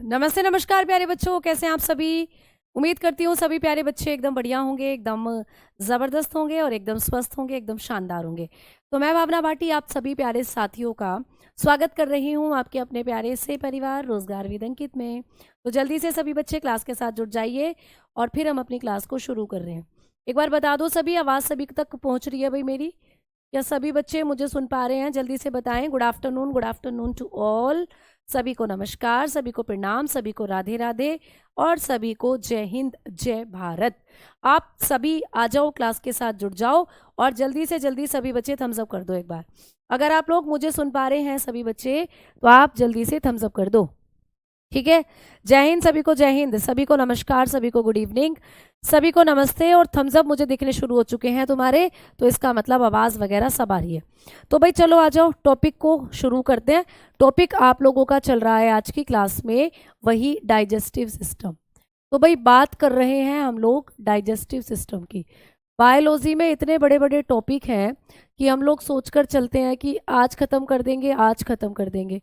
नमस्ते नमस्कार प्यारे बच्चों, कैसे हैं आप सभी। उम्मीद करती हूँ सभी प्यारे बच्चे एकदम बढ़िया होंगे, एकदम ज़बरदस्त होंगे और एकदम स्वस्थ होंगे, एकदम शानदार होंगे। तो मैं भावना भाटी आप सभी प्यारे साथियों का स्वागत कर रही हूँ आपके अपने प्यारे से परिवार रोजगार विद अंकित में। तो जल्दी से सभी बच्चे क्लास के साथ जुड़ जाइए और फिर हम अपनी क्लास को शुरू कर रहे हैं। एक बार बता दो सभी, आवाज़ सभी तक पहुँच रही है भाई मेरी? क्या सभी बच्चे मुझे सुन पा रहे हैं? जल्दी से बताएं। Good afternoon to all. सभी को नमस्कार, सभी को प्रणाम, सभी को राधे राधे और सभी को जय हिंद जय भारत। आप सभी आ जाओ, क्लास के साथ जुड़ जाओ और जल्दी से जल्दी सभी बच्चे थम्स अप कर दो एक बार। अगर आप लोग मुझे सुन पा रहे हैं सभी बच्चे, तो आप जल्दी से थम्स अप कर दो। ठीक है। जय हिंद सभी को, जय हिंद सभी को, नमस्कार सभी को, गुड इवनिंग सभी को, नमस्ते। और थम्स अप मुझे दिखने शुरू हो चुके हैं तुम्हारे, तो इसका मतलब आवाज़ वगैरह सब आ रही है। तो भाई चलो आ जाओ, टॉपिक को शुरू करते हैं। टॉपिक आप लोगों का चल रहा है आज की क्लास में, वही डाइजेस्टिव सिस्टम। तो भाई बात कर रहे हैं हम लोग डाइजेस्टिव सिस्टम की। बायोलॉजी में इतने बड़े बड़े टॉपिक हैं कि हम लोग सोचकर चलते हैं कि आज ख़त्म कर देंगे, आज ख़त्म कर देंगे।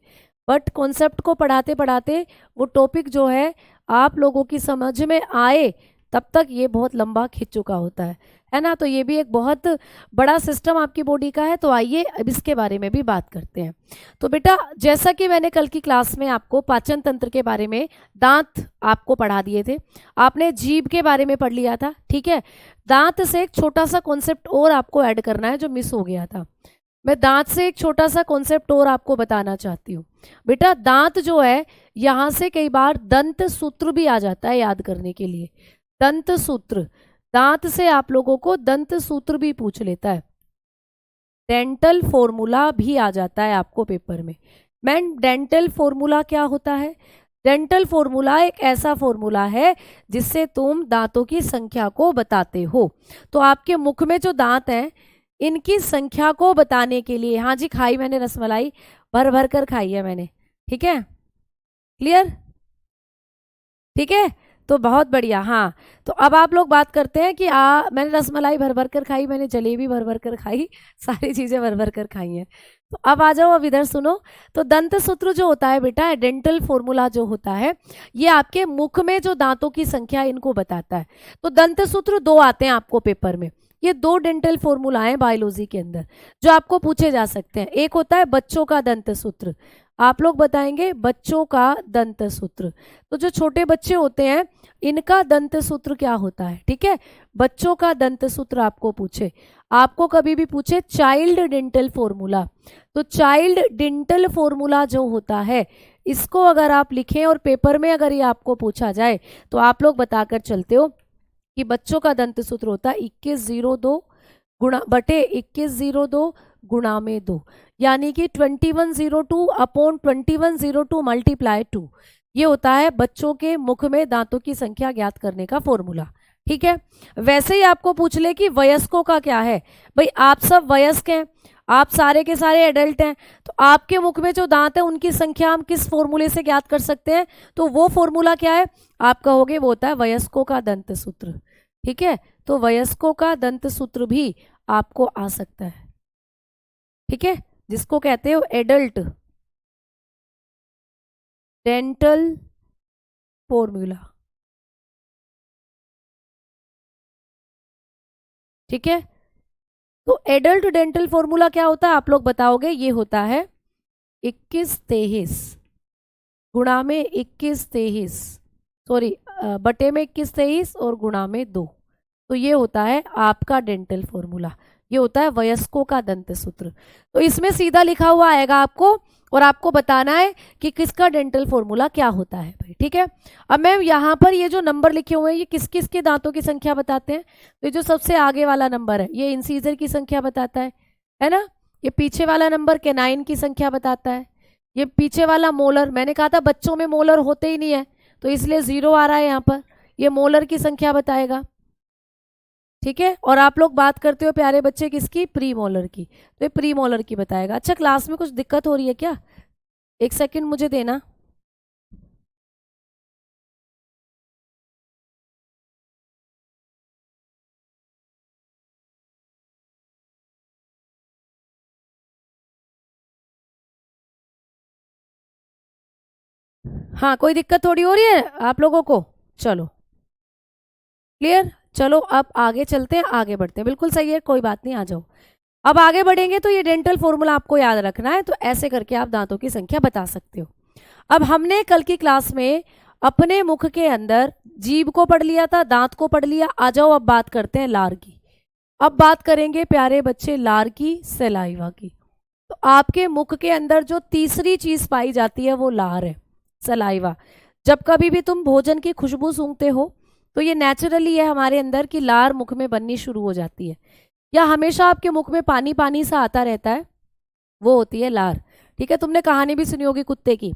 बट कॉन्सेप्ट को पढ़ाते पढ़ाते वो टॉपिक जो है आप लोगों की समझ में आए तब तक ये बहुत लंबा खिंच चुका होता है ना। तो ये भी एक बहुत बड़ा सिस्टम आपकी बॉडी का है। तो आइए अब इसके बारे में भी बात करते हैं। तो बेटा, जैसा कि मैंने कल की क्लास में आपको पाचन तंत्र के बारे में, दांत आपको पढ़ा दिए थे, आपने जीभ के बारे में पढ़ लिया था। ठीक है। दांत से एक छोटा सा कॉन्सेप्ट और आपको ऐड करना है जो मिस हो गया था। मैं दांत से एक छोटा सा कॉन्सेप्ट और आपको बताना चाहती हूँ। बेटा, दांत जो है, यहाँ से कई बार दंत सूत्र भी आ जाता है याद करने के लिए। दंत सूत्र, दांत से आप लोगों को दंत सूत्र भी पूछ लेता है। डेंटल फॉर्मूला भी आ जाता है आपको पेपर में। मैन, डेंटल फॉर्मूला क्या होता है? डेंटल फॉर्मूला एक ऐसा फॉर्मूला है जिससे तुम दांतों की संख्या को बताते हो। तो आपके मुख में जो दांत हैं, इनकी संख्या को बताने के लिए, हाँ जी खाई मैंने रसमलाई, भर भर कर खाई है मैंने। ठीक है, क्लियर? ठीक है, तो बहुत बढ़िया। हाँ, तो अब आप लोग बात करते हैं कि मैंने रसमलाई भर भर कर खाई, मैंने जलेबी भर भर कर खाई, सारी चीजें भर भर कर खाई हैं। तो अब आ जाओ, अब इधर सुनो। तो दंत सूत्र जो होता है बेटा, डेंटल फॉर्मूला जो होता है, ये आपके मुख में जो दांतों की संख्या इनको बताता है। तो दंत सूत्र दो आते हैं आपको पेपर में। ये दो डेंटल फॉर्मूला हैं बायोलॉजी के अंदर जो आपको पूछे जा सकते हैं। एक होता है बच्चों का दंत सूत्र, आप लोग बताएंगे बच्चों का दंत सूत्र। तो जो छोटे बच्चे होते हैं, इनका दंत सूत्र क्या होता है? ठीक है, बच्चों का दंत सूत्र आपको पूछे, आपको कभी भी पूछे चाइल्ड डेंटल फॉर्मूला, तो चाइल्ड डेंटल फॉर्मूला जो होता है, इसको अगर आप लिखें और पेपर में अगर ये आपको पूछा जाए, तो आप लोग बताकर चलते हो कि बच्चों का दंत सूत्र होता है 2102 गुणा बटे 2102 गुणा में 2, यानी कि 2102 अपॉन 2102 मल्टीप्लाई 2। ये होता है बच्चों के मुख में दांतों की संख्या ज्ञात करने का फॉर्मूला। ठीक है। वैसे ही आपको पूछ ले कि वयस्कों का क्या है, भाई आप सब वयस्क हैं, आप सारे के सारे एडल्ट हैं, तो आपके मुख में जो दांत है उनकी संख्या हम किस फॉर्मूले से ज्ञात कर सकते हैं? तो वो फॉर्मूला क्या है? आप कहोगे वो होता है वयस्कों का दंत सूत्र। ठीक है, तो वयस्कों का दंत सूत्र भी आपको आ सकता है। ठीक है, जिसको कहते हो एडल्ट डेंटल फॉर्मूला। ठीक है, तो एडल्ट डेंटल फॉर्मूला क्या होता है आप लोग बताओगे? ये होता है 2123 गुणा में 2123, सॉरी बटे में 2123 और गुणा में 2। तो ये होता है आपका डेंटल फॉर्मूला, ये होता है वयस्कों का दंत सूत्र। तो इसमें सीधा लिखा हुआ आएगा आपको और आपको बताना है कि किसका डेंटल फॉर्मूला क्या होता है भाई। ठीक है, अब मैं यहाँ पर ये जो नंबर लिखे हुए हैं, ये किस किस के दांतों की संख्या बताते हैं? तो ये जो सबसे आगे वाला नंबर है, ये इंसीजर की संख्या बताता है ना। ये पीछे वाला नंबर केनाइन की संख्या बताता है। ये पीछे वाला मोलर, मैंने कहा था बच्चों में मोलर होते ही नहीं है, तो इसलिए 0 आ रहा है यहाँ पर, ये मोलर की संख्या बताएगा। ठीक है, और आप लोग बात करते हो प्यारे बच्चे किसकी? प्री मोलर की, तो ये प्री मोलर की बताएगा। अच्छा, क्लास में कुछ दिक्कत हो रही है क्या? एक सेकंड मुझे देना। हाँ, कोई दिक्कत थोड़ी हो रही है आप लोगों को? चलो क्लियर। चलो अब आगे चलते हैं, आगे बढ़ते हैं। बिल्कुल सही है, कोई बात नहीं, आ जाओ। अब आगे बढ़ेंगे तो ये डेंटल फॉर्मूला आपको याद रखना है, तो ऐसे करके आप दांतों की संख्या बता सकते हो। अब हमने कल की क्लास में अपने मुख के अंदर जीभ को पढ़ लिया था, दांत को पढ़ लिया। आ जाओ अब बात करते हैं लार की। अब बात करेंगे प्यारे बच्चे लार की, सलाइवा की। तो आपके मुख के अंदर जो तीसरी चीज पाई जाती है वो लार है, सलाइवा। जब कभी भी तुम भोजन की खुशबू सूंघते हो तो ये नेचुरली है हमारे अंदर कि लार मुख में बननी शुरू हो जाती है, या हमेशा आपके मुख में पानी पानी सा आता रहता है, वो होती है लार। ठीक है, तुमने कहानी भी सुनी होगी कुत्ते की,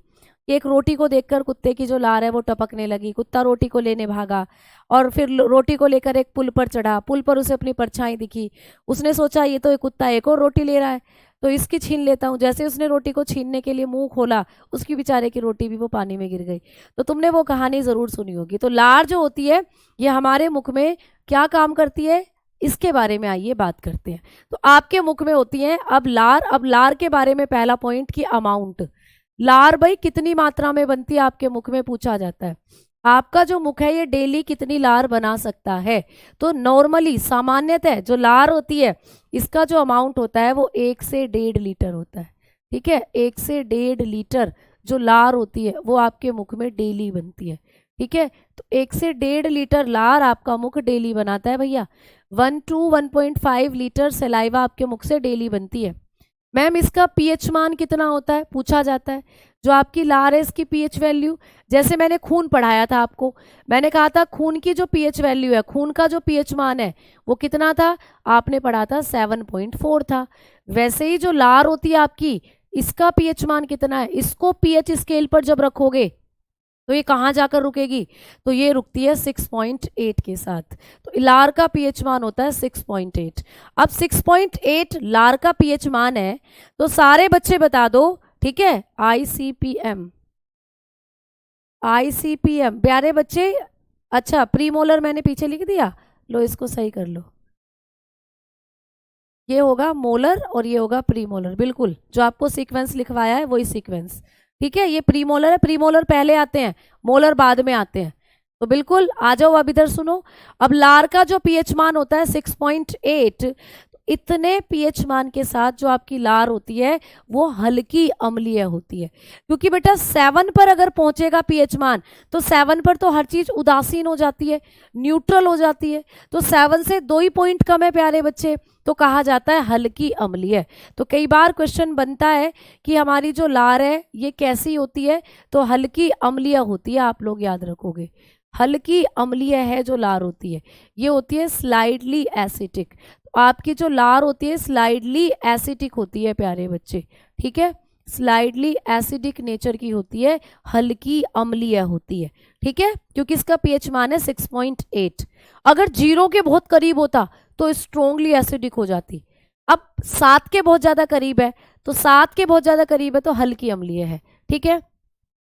कि एक रोटी को देखकर कुत्ते की जो लार है वो टपकने लगी। कुत्ता रोटी को लेने भागा और फिर रोटी को लेकर एक पुल पर चढ़ा। पुल पर उसे अपनी परछाई दिखी। उसने सोचा ये तो एक कुत्ता एक और रोटी ले रहा है, तो इसकी छीन लेता हूँ। जैसे उसने रोटी को छीनने के लिए मुंह खोला, उसकी बेचारे की रोटी भी वो पानी में गिर गई। तो तुमने वो कहानी जरूर सुनी होगी। तो लार जो होती है ये हमारे मुख में क्या काम करती है, इसके बारे में आइए बात करते हैं। तो आपके मुख में होती है अब लार। अब लार के बारे में पहला पॉइंट की अमाउंट। लार भाई कितनी मात्रा में बनती है आपके मुख में, पूछा जाता है। आपका जो मुख है ये डेली कितनी लार बना सकता है? तो नॉर्मली सामान्यतः जो लार होती है इसका जो अमाउंट होता है वो 1 से 1.5 लीटर होता है। ठीक है, 1 से 1.5 लीटर जो लार होती है वो आपके मुख में डेली बनती है। ठीक है, तो 1 से 1.5 लीटर लार आपका मुख डेली बनाता है भैया। 1 to 1.5 लीटर सलाइवा आपके मुख से डेली बनती है। मैम इसका पीएच मान कितना होता है, पूछा जाता है। जो आपकी लार है इसकी पीएच वैल्यू, जैसे मैंने खून पढ़ाया था आपको, मैंने कहा था खून की जो पीएच वैल्यू है, खून का जो पीएच मान है वो कितना था, आपने पढ़ा था 7.4 था। वैसे ही जो लार होती है आपकी, इसका पीएच मान कितना है, इसको पीएच स्केल पर जब रखोगे तो ये कहाँ जाकर रुकेगी, तो ये रुकती है 6.8 के साथ। तो लार का पीएच मान होता है 6.8। अब 6.8 लार का पीएच मान है, तो सारे बच्चे बता दो। ठीक है, आईसीपीएम, आईसीपीएम प्यारे बच्चे। अच्छा, प्रीमोलर मैंने पीछे लिख दिया, लो इसको सही कर लो। ये होगा मोलर और ये होगा प्रीमोलर। बिल्कुल, जो आपको सीक्वेंस लिखवाया है वही सीक्वेंस। ठीक है, ये प्रीमोलर है, प्रीमोलर पहले आते हैं, मोलर बाद में आते हैं। तो बिल्कुल आ जाओ, अब इधर सुनो। अब लार का जो पीएच मान होता है 6.8, इतने पीएच मान के साथ जो आपकी लार होती है वो हल्की अम्लीय होती है। क्योंकि बेटा 7 पर अगर पहुंचेगा पीएच मान, तो 7 पर तो हर चीज उदासीन हो जाती है, न्यूट्रल हो जाती है। तो 7 से 2 ही पॉइंट कम है प्यारे बच्चे, तो कहा जाता है हल्की अम्लीय। तो कई बार क्वेश्चन बनता है कि हमारी जो लार है ये कैसी होती है, तो हल्की अम्लीय होती है। आप लोग याद रखोगे, हल्की अम्लीय है जो लार होती है, ये होती है स्लाइडली एसिटिक। आपकी जो लार होती है स्लाइडली एसिडिक होती है प्यारे बच्चे। ठीक है, स्लाइडली एसिडिक नेचर की होती है, हल्की अम्लीय होती है। ठीक है, क्योंकि इसका पीएच मान है 6.8। अगर 0 के बहुत करीब होता तो स्ट्रोंगली एसिडिक हो जाती। अब 7 के बहुत ज्यादा करीब है, तो 7 के बहुत ज्यादा करीब है तो हल्की अम्लीय है। ठीक है,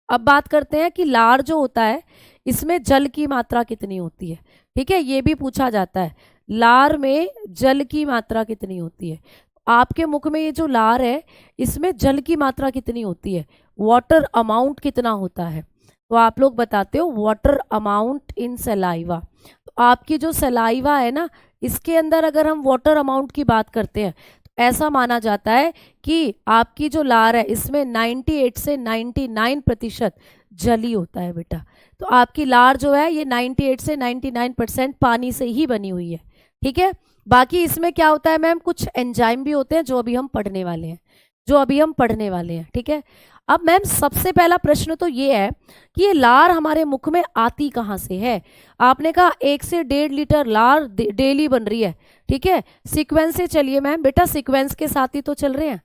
अब बात करते हैं कि लार जो होता है इसमें जल की मात्रा कितनी होती है। ठीक है, ये भी पूछा जाता है, लार में जल की मात्रा कितनी होती है। आपके मुख में ये जो लार है इसमें जल की मात्रा कितनी होती है, वाटर अमाउंट कितना होता है, तो आप लोग बताते हो वाटर अमाउंट इन सलाइवा। तो आपकी जो सलाइवा है ना, इसके अंदर अगर हम वाटर अमाउंट की बात करते हैं तो ऐसा माना जाता है कि आपकी जो लार है इसमें 98 से 99% जल ही होता है बेटा। तो आपकी लार जो है ये 98 से 99% पानी से ही बनी हुई है। ठीक है, बाकी इसमें क्या होता है मैम, कुछ एंजाइम भी होते हैं जो अभी हम पढ़ने वाले हैं, जो अभी हम पढ़ने वाले हैं। ठीक है, अब मैम सबसे पहला प्रश्न तो ये है कि ये लार हमारे मुख में आती कहाँ से है। आपने कहा 1 से 1.5 लीटर लार डेली बन रही है। ठीक है, सीक्वेंस से चलिए मैम, बेटा सीक्वेंस के साथ ही तो चल रहे हैं,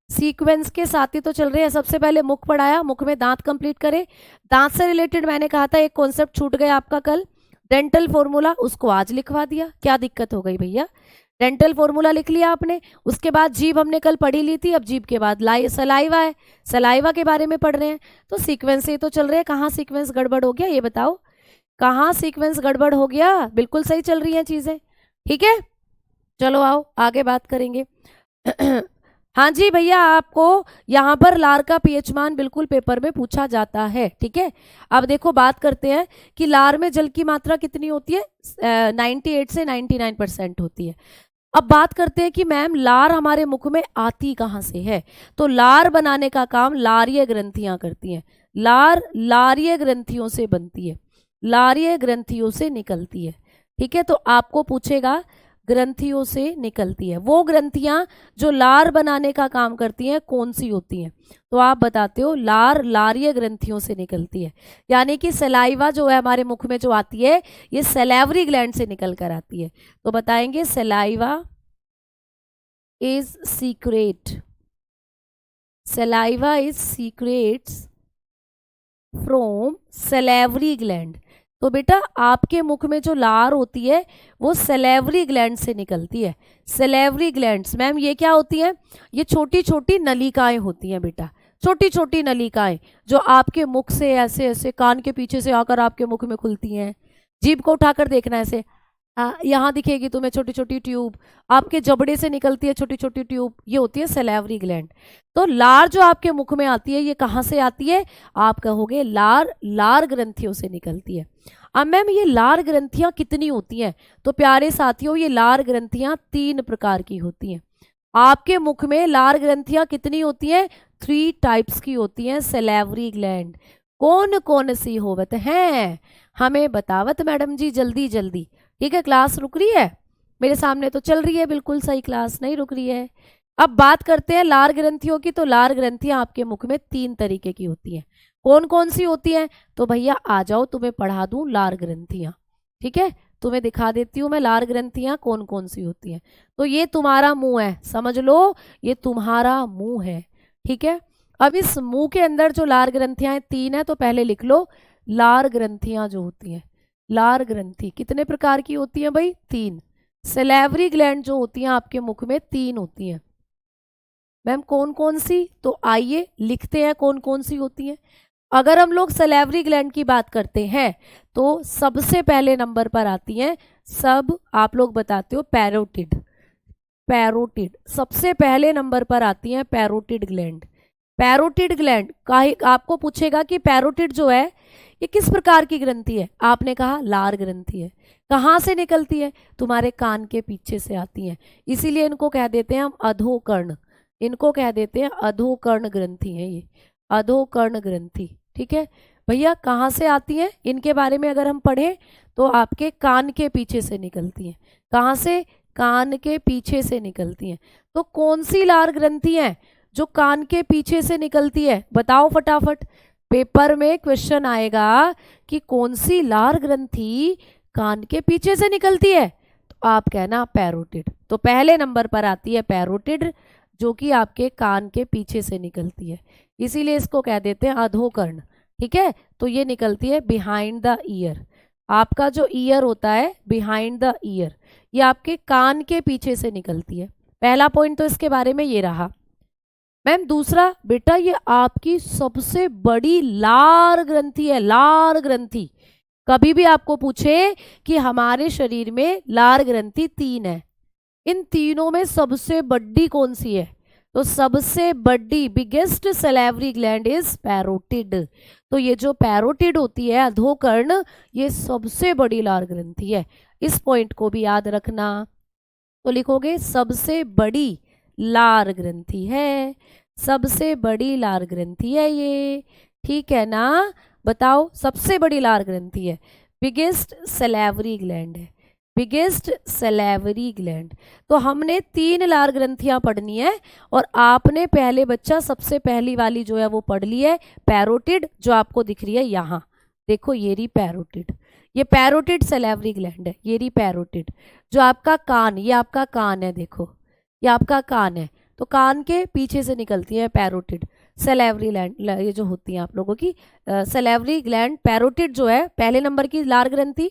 सीक्वेंस के साथ ही तो चल रहे हैं। सबसे पहले मुख पढ़ाया, मुख में दांत कंप्लीट करे। दांत से रिलेटेड मैंने कहा था एक कॉन्सेप्ट छूट गया आपका कल, डेंटल फॉर्मूला, उसको आज लिखवा दिया। क्या दिक्कत हो गई भैया, डेंटल फॉर्मूला लिख लिया आपने। उसके बाद जीभ हमने कल पढ़ी ली थी, अब जीभ के बाद सलाइवा है, सलाइवा के बारे में पढ़ रहे हैं। तो सीक्वेंस से तो चल रहे हैं, कहाँ सीक्वेंस गड़बड़ हो गया ये बताओ, कहाँ सीक्वेंस गड़बड़ हो गया, बिल्कुल सही चल रही हैं चीजें। ठीक है, चलो आओ आगे बात करेंगे। हाँ जी भैया, आपको यहाँ पर लार का पीएच मान बिल्कुल पेपर में पूछा जाता है, ठीक है। अब देखो बात करते हैं कि लार में जल की मात्रा कितनी होती है, 98 से 99% होती है। अब बात करते हैं कि मैम लार हमारे मुख में आती कहाँ से है। तो लार बनाने का काम लारीय ग्रंथियां करती हैं। लार लारीय ग्रंथियों से बनती है, लारीय ग्रंथियों से निकलती है, ठीक है। तो आपको पूछेगा ग्रंथियों से निकलती है, वो ग्रंथियां जो लार बनाने का काम करती हैं कौन सी होती हैं। तो आप बताते हो लार लारीय ग्रंथियों से निकलती है, यानी कि सलाइवा जो है हमारे मुख में जो आती है ये सैलिवरी ग्लैंड से निकल कर आती है। तो बताएंगे saliva is secret, saliva is secrets from salivary gland. तो बेटा आपके मुख में जो लार होती है वो सैलिवरी ग्लैंड से निकलती है। सैलिवरी ग्लैंड्स मैम ये क्या होती हैं, ये छोटी छोटी नलिकाएं होती हैं बेटा, छोटी छोटी नलिकाएं जो आपके मुख से ऐसे ऐसे कान के पीछे से आकर आपके मुख में खुलती हैं। जीभ को उठाकर देखना ऐसे, यहाँ दिखेगी तुम्हें छोटी छोटी ट्यूब, आपके जबड़े से निकलती है छोटी छोटी ट्यूब, ये होती है सैलिवरी ग्लैंड। तो लार जो आपके मुख में आती है ये कहाँ से आती है, आप कहोगे लार लार ग्रंथियों से निकलती है। अब मैम ये लार ग्रंथियां कितनी होती हैं, तो प्यारे साथियों ये लार ग्रंथियां 3 प्रकार की होती हैं। आपके मुख में लार ग्रंथियां कितनी होती हैं, 3 टाइप्स की होती हैं सैलिवरी ग्लैंड। कौन कौन सी होवत हैं, हमें बतावत मैडम जी जल्दी जल्दी। ठीक है, क्लास रुक रही है, मेरे सामने तो चल रही है बिल्कुल सही, क्लास नहीं रुक रही है। अब बात करते हैं लार ग्रंथियों की। तो लार ग्रंथियां आपके मुख में 3 तरीके की होती हैं। कौन कौन सी होती हैं, तो भैया आ जाओ तुम्हें पढ़ा दूं लार ग्रंथियां, ठीक है। तुम्हें दिखा देती हूँ मैं लार ग्रंथियां कौन कौन सी होती हैं। तो ये तुम्हारा मुंह है, समझ लो ये तुम्हारा मुंह है, ठीक है। अब इस मुंह के अंदर जो लार ग्रंथियां 3 है, तो पहले लिख लो लार ग्रंथियां जो होती हैं। लार ग्रंथि कितने प्रकार की होती हैं भाई, 3। सैलिवरी ग्लैंड जो होती हैं आपके मुख में 3 होती हैं। मैम कौन कौन सी, तो आइए लिखते हैं कौन कौन सी होती हैं। अगर हम लोग सैलिवरी ग्लैंड की बात करते हैं तो सबसे पहले नंबर पर आती हैं, सब आप लोग बताते हो पैरोटिड, पैरोटिड सबसे पहले नंबर पर आती हैं पैरोटिड ग्लैंड। पैरोटिड ग्लैंड का आपको पूछेगा कि पैरोटिड जो है ये किस प्रकार की ग्रंथि है, आपने कहा लार ग्रंथि है। कहाँ से निकलती है, तुम्हारे कान के पीछे से आती है, इसीलिए इनको कह देते हैं हम अधोकर्ण, इनको कह देते हैं अधोकर्ण ग्रंथि है ये, अधोकर्ण ग्रंथि, ठीक है भैया। कहाँ से आती हैं, इनके बारे में अगर हम पढ़ें तो आपके कान के पीछे से निकलती हैं। कहाँ से, कान के पीछे से निकलती हैं। तो कौन सी लार ग्रंथि है जो कान के पीछे से निकलती है, बताओ फटाफट। पेपर में क्वेश्चन आएगा कि कौन सी लार ग्रंथि कान के पीछे से निकलती है, तो आप कहना पैरोटिड। तो पहले नंबर पर आती है पैरोटिड जो कि आपके कान के पीछे से निकलती है, इसीलिए इसको कह देते हैं अधोकर्ण, ठीक है। तो ये निकलती है बिहाइंड द ईयर, आपका जो ईयर होता है बिहाइंड द ईयर, ये आपके कान के पीछे से निकलती है। पहला पॉइंट तो इसके बारे में ये रहा। मैम दूसरा बेटा ये आपकी सबसे बड़ी लार ग्रंथि है, लार ग्रंथि। कभी भी आपको पूछे कि हमारे शरीर में लार ग्रंथि 3 है, इन तीनों में सबसे बड़ी कौन सी है, तो सबसे बड़ी biggest salivary gland is parotid. तो ये जो पैरोटिड होती है अधोकर्ण, ये सबसे बड़ी लार ग्रंथि है, इस पॉइंट को भी याद रखना। तो लिखोगे सबसे बड़ी लार ग्रंथि है, सबसे बड़ी लार ग्रंथि है ये, ठीक है ना। बताओ सबसे बड़ी लार ग्रंथि है, बिगेस्ट सैलिवरी ग्लैंड है, बिगेस्ट सैलिवरी ग्लैंड। तो हमने 3 लार ग्रंथियां पढ़नी है और आपने पहले बच्चा सबसे पहली वाली जो है वो पढ़ ली है पैरोटिड, जो आपको दिख रही है यहाँ देखो, ये रही पैरोटिड, ये पैरोटिड सैलिवरी ग्लैंड है, ये रही पैरोटिड। जो आपका कान, ये आपका कान है, देखो ये आपका कान है, तो कान के पीछे से निकलती है पैरोटिड सैलिवरी ग्लैंड, ये जो होती है आप लोगों की सैलिवरी ग्लैंड। पैरोटिड जो है पहले नंबर की लार ग्रंथि,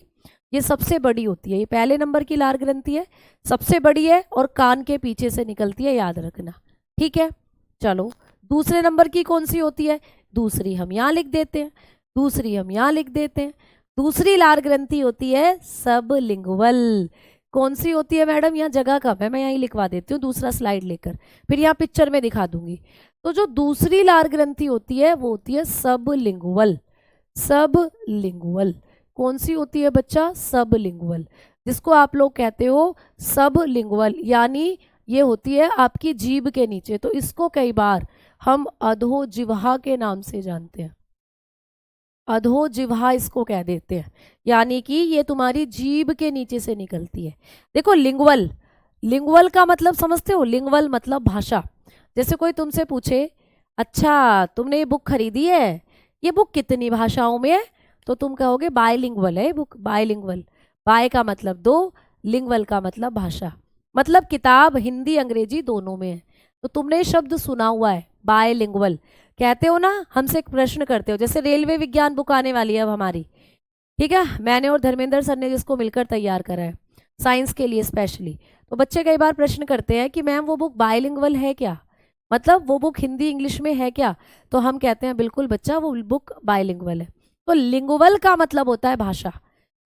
ये सबसे बड़ी होती है, ये पहले नंबर की लार ग्रंथि है, सबसे बड़ी है और कान के पीछे से निकलती है, याद रखना, ठीक है। चलो दूसरे नंबर की कौन सी होती है, दूसरी हम यहाँ लिख देते हैं, दूसरी हम यहाँ लिख देते हैं। दूसरी लार ग्रंथि होती है सबलिंगुअल। कौन सी होती है मैडम? यहाँ जगह कम है, मैं यहीं लिखवा देती हूँ दूसरा स्लाइड लेकर, फिर यहाँ पिक्चर में दिखा दूंगी। तो जो दूसरी लार ग्रंथि होती है वो होती है सबलिंगुअल। सबलिंगुअल कौन सी होती है बच्चा? सबलिंगुअल, जिसको आप लोग कहते हो सबलिंगुअल, यानी ये होती है आपकी जीभ के नीचे। तो इसको कई बार हम अधोजिह्वा के नाम से जानते हैं, अधोजिह्वा इसको कह देते हैं, यानी कि ये तुम्हारी जीभ के नीचे से निकलती है। देखो लिंगुअल, लिंगुअल का मतलब समझते हो? लिंगुअल मतलब भाषा। जैसे कोई तुमसे पूछे, अच्छा तुमने ये बुक खरीदी है, ये बुक कितनी भाषाओं में है? तो तुम कहोगे बायलिंगुअल है बुक, बायलिंगुअल। बाय का मतलब दो, लिंगुअल का मतलब भाषा, मतलब किताब हिंदी अंग्रेजी दोनों में है। तो तुमने ये शब्द सुना हुआ है बायलिंगुअल, कहते हो ना। हमसे एक प्रश्न करते हो, जैसे रेलवे विज्ञान बुक आने वाली है अब हमारी, ठीक है, मैंने और धर्मेंद्र सर ने जिसको मिलकर तैयार करा है साइंस के लिए स्पेशली। तो बच्चे कई बार प्रश्न करते हैं कि मैम वो बुक बायलिंगुअल है क्या, मतलब वो बुक हिंदी इंग्लिश में है क्या? तो हम कहते हैं बिल्कुल बच्चा, वो बुक बायलिंगुअल है। तो लिंगुअल का मतलब होता है भाषा,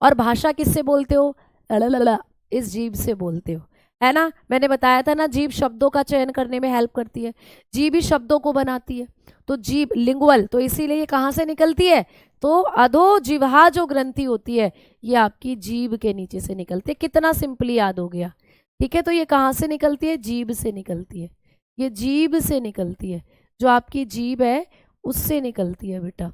और भाषा किससे बोलते हो? लललला, इस जीभ से बोलते हो, है ना। मैंने बताया था ना, जीभ शब्दों का चयन करने में हेल्प करती है, जीभ ही शब्दों को बनाती है। तो जीभ लिंगुअल, तो इसीलिए ये कहाँ से निकलती है? तो अधोजिह्वा जो ग्रंथि होती है ये आपकी जीभ के नीचे से निकलती है। कितना सिंपली याद हो गया, ठीक है। तो ये कहाँ से निकलती है? जीभ से निकलती है, ये जीभ से निकलती है, जो आपकी जीभ है उससे निकलती है बेटा।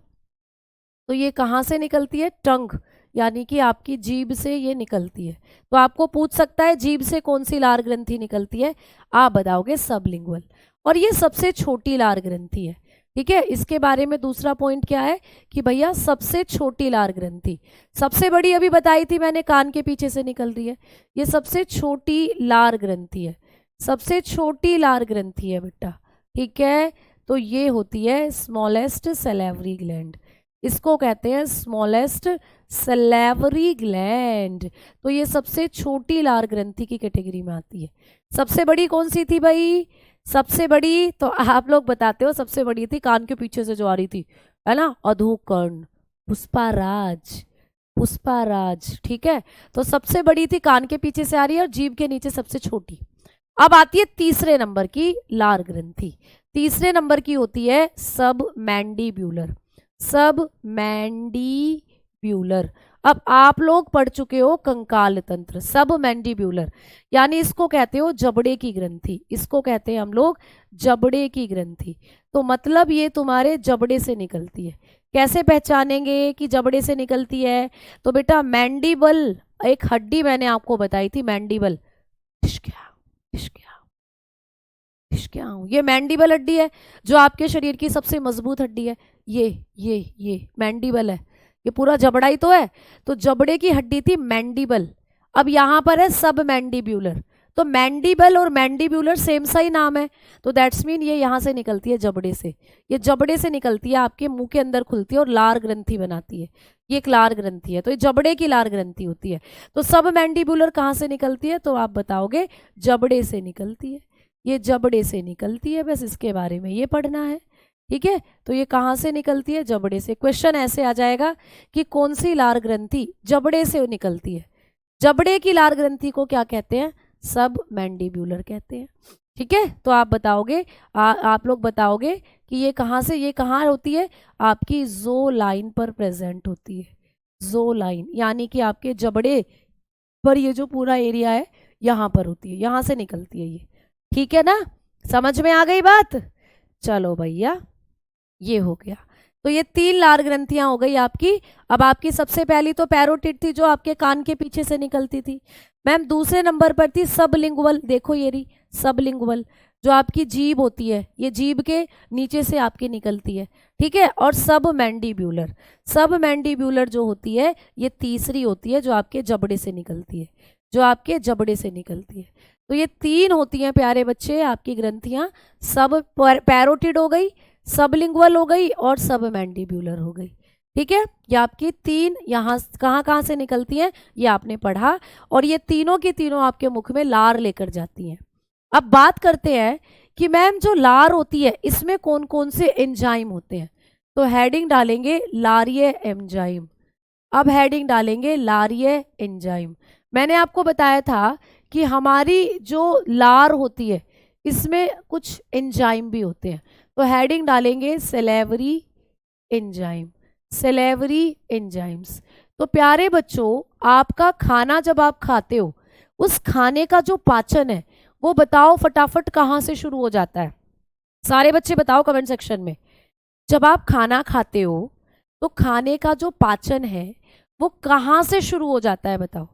तो ये कहाँ से निकलती है? टंग, यानी कि आपकी जीभ से ये निकलती है। तो आपको पूछ सकता है जीभ से कौन सी लार ग्रंथि निकलती है, आप बताओगे सबलिंगुअल। और ये सबसे छोटी लार ग्रंथि है, ठीक है। इसके बारे में दूसरा पॉइंट क्या है कि भैया सबसे छोटी लार ग्रंथि, सबसे बड़ी अभी बताई थी मैंने, कान के पीछे से निकल रही है, ये सबसे छोटी लार ग्रंथि है, सबसे छोटी लार ग्रंथि है बेटा, ठीक है। तो ये होती है स्मॉलेस्ट सैलिवरी ग्लैंड, इसको कहते हैं स्मॉलेस्ट सैलिवरी ग्लैंड। तो ये सबसे छोटी लार ग्रंथि की कैटेगरी में आती है। सबसे बड़ी कौन सी थी भाई? सबसे बड़ी तो आप लोग बताते हो, सबसे बड़ी थी कान के पीछे से जो आ रही थी, है ना, अधोकर्ण, पुष्पाराज, पुष्पाराज, ठीक है। तो सबसे बड़ी थी कान के पीछे से आ रही है, और जीभ के नीचे सबसे छोटी। अब आती है तीसरे नंबर की लार ग्रंथि, तीसरे नंबर की होती है सब मैंडीब्यूलर, सब मैंडीब्यूलर। अब आप लोग पढ़ चुके हो कंकाल तंत्र, सब मैंडीब्यूलर यानी इसको कहते हो जबड़े की ग्रंथि, इसको कहते हैं हम लोग जबड़े की ग्रंथि। तो मतलब ये तुम्हारे जबड़े से निकलती है। कैसे पहचानेंगे कि जबड़े से निकलती है? तो बेटा मैंडीबल, एक हड्डी मैंने आपको बताई थी मैंडीबल, ये मैंडीबल हड्डी है जो आपके शरीर की सबसे मजबूत हड्डी है। ये मैंडीबल है, ये पूरा जबड़ा ही तो है। तो जबड़े की हड्डी थी मैंडीबल, अब यहाँ पर है सब मैंडीब्यूलर। तो मैंडीबल और मैंडीब्यूलर सेम सा ही नाम है, तो दैट्स मीन ये यहाँ से निकलती है जबड़े से, ये जबड़े से निकलती है, आपके मुंह के अंदर खुलती है और लार ग्रंथि बनाती है, ये एक लार ग्रंथि है। तो ये जबड़े की लार ग्रंथि होती है। तो सब मैंडीब्यूलर कहाँ से निकलती है? तो आप बताओगे जबड़े से निकलती है, ये जबड़े से निकलती है, बस इसके बारे में ये पढ़ना है, ठीक है। तो ये कहाँ से निकलती है? जबड़े से। क्वेश्चन ऐसे आ जाएगा कि कौन सी लार ग्रंथि जबड़े से निकलती है? जबड़े की लार ग्रंथि को क्या कहते हैं? सब मैंडीब्यूलर कहते हैं, ठीक है। तो आप बताओगे, आप लोग बताओगे कि ये कहाँ से, ये कहाँ होती है? आपकी जो लाइन पर प्रेजेंट होती है, जो लाइन यानी कि आपके जबड़े पर ये जो पूरा एरिया है यहाँ पर होती है, यहाँ से निकलती है ये, ठीक है ना। समझ में आ गई बात? चलो भैया ये हो गया। तो ये तीन लार ग्रंथियां हो गई आपकी। अब आपकी सबसे पहली तो पैरोटिड थी जो आपके कान के पीछे से निकलती थी मैम। दूसरे नंबर पर थी सबलिंगुअल, देखो ये रही सबलिंगुअल, जो आपकी जीभ होती है, ये जीभ के नीचे से आपकी निकलती है, ठीक है। और सब मैंडीब्यूलर, सब मैंडीब्यूलर जो होती है ये तीसरी होती है, जो आपके जबड़े से निकलती है, जो आपके जबड़े से निकलती है। तो ये तीन होती हैं प्यारे बच्चे आपकी ग्रंथियां, सब पैरोटिड हो गई, सबलिंगुअल हो गई और सब मैंडीब्यूलर हो गई, ठीक है। ये आपकी तीन यहाँ कहाँ कहाँ से निकलती हैं ये आपने पढ़ा, और ये तीनों की तीनों आपके मुख में लार लेकर जाती हैं। अब बात करते हैं कि मैम जो लार होती है इसमें कौन कौन से एंजाइम होते हैं। तो हेडिंग डालेंगे लारिये एंजाइम, अब हेडिंग डालेंगे लारिये एंजाइम। मैंने आपको बताया था कि हमारी जो लार होती है इसमें कुछ एंजाइम भी होते हैं, तो हेडिंग डालेंगे सेलेवरी एंजाइम, सेलेवरी एंजाइम्स। तो प्यारे बच्चों, आपका खाना जब आप खाते हो, उस खाने का जो पाचन है वो बताओ फटाफट कहाँ से शुरू हो जाता है? सारे बच्चे बताओ कमेंट सेक्शन में। जब आप खाना खाते हो तो खाने का जो पाचन है वो कहाँ से शुरू हो जाता है? बताओ,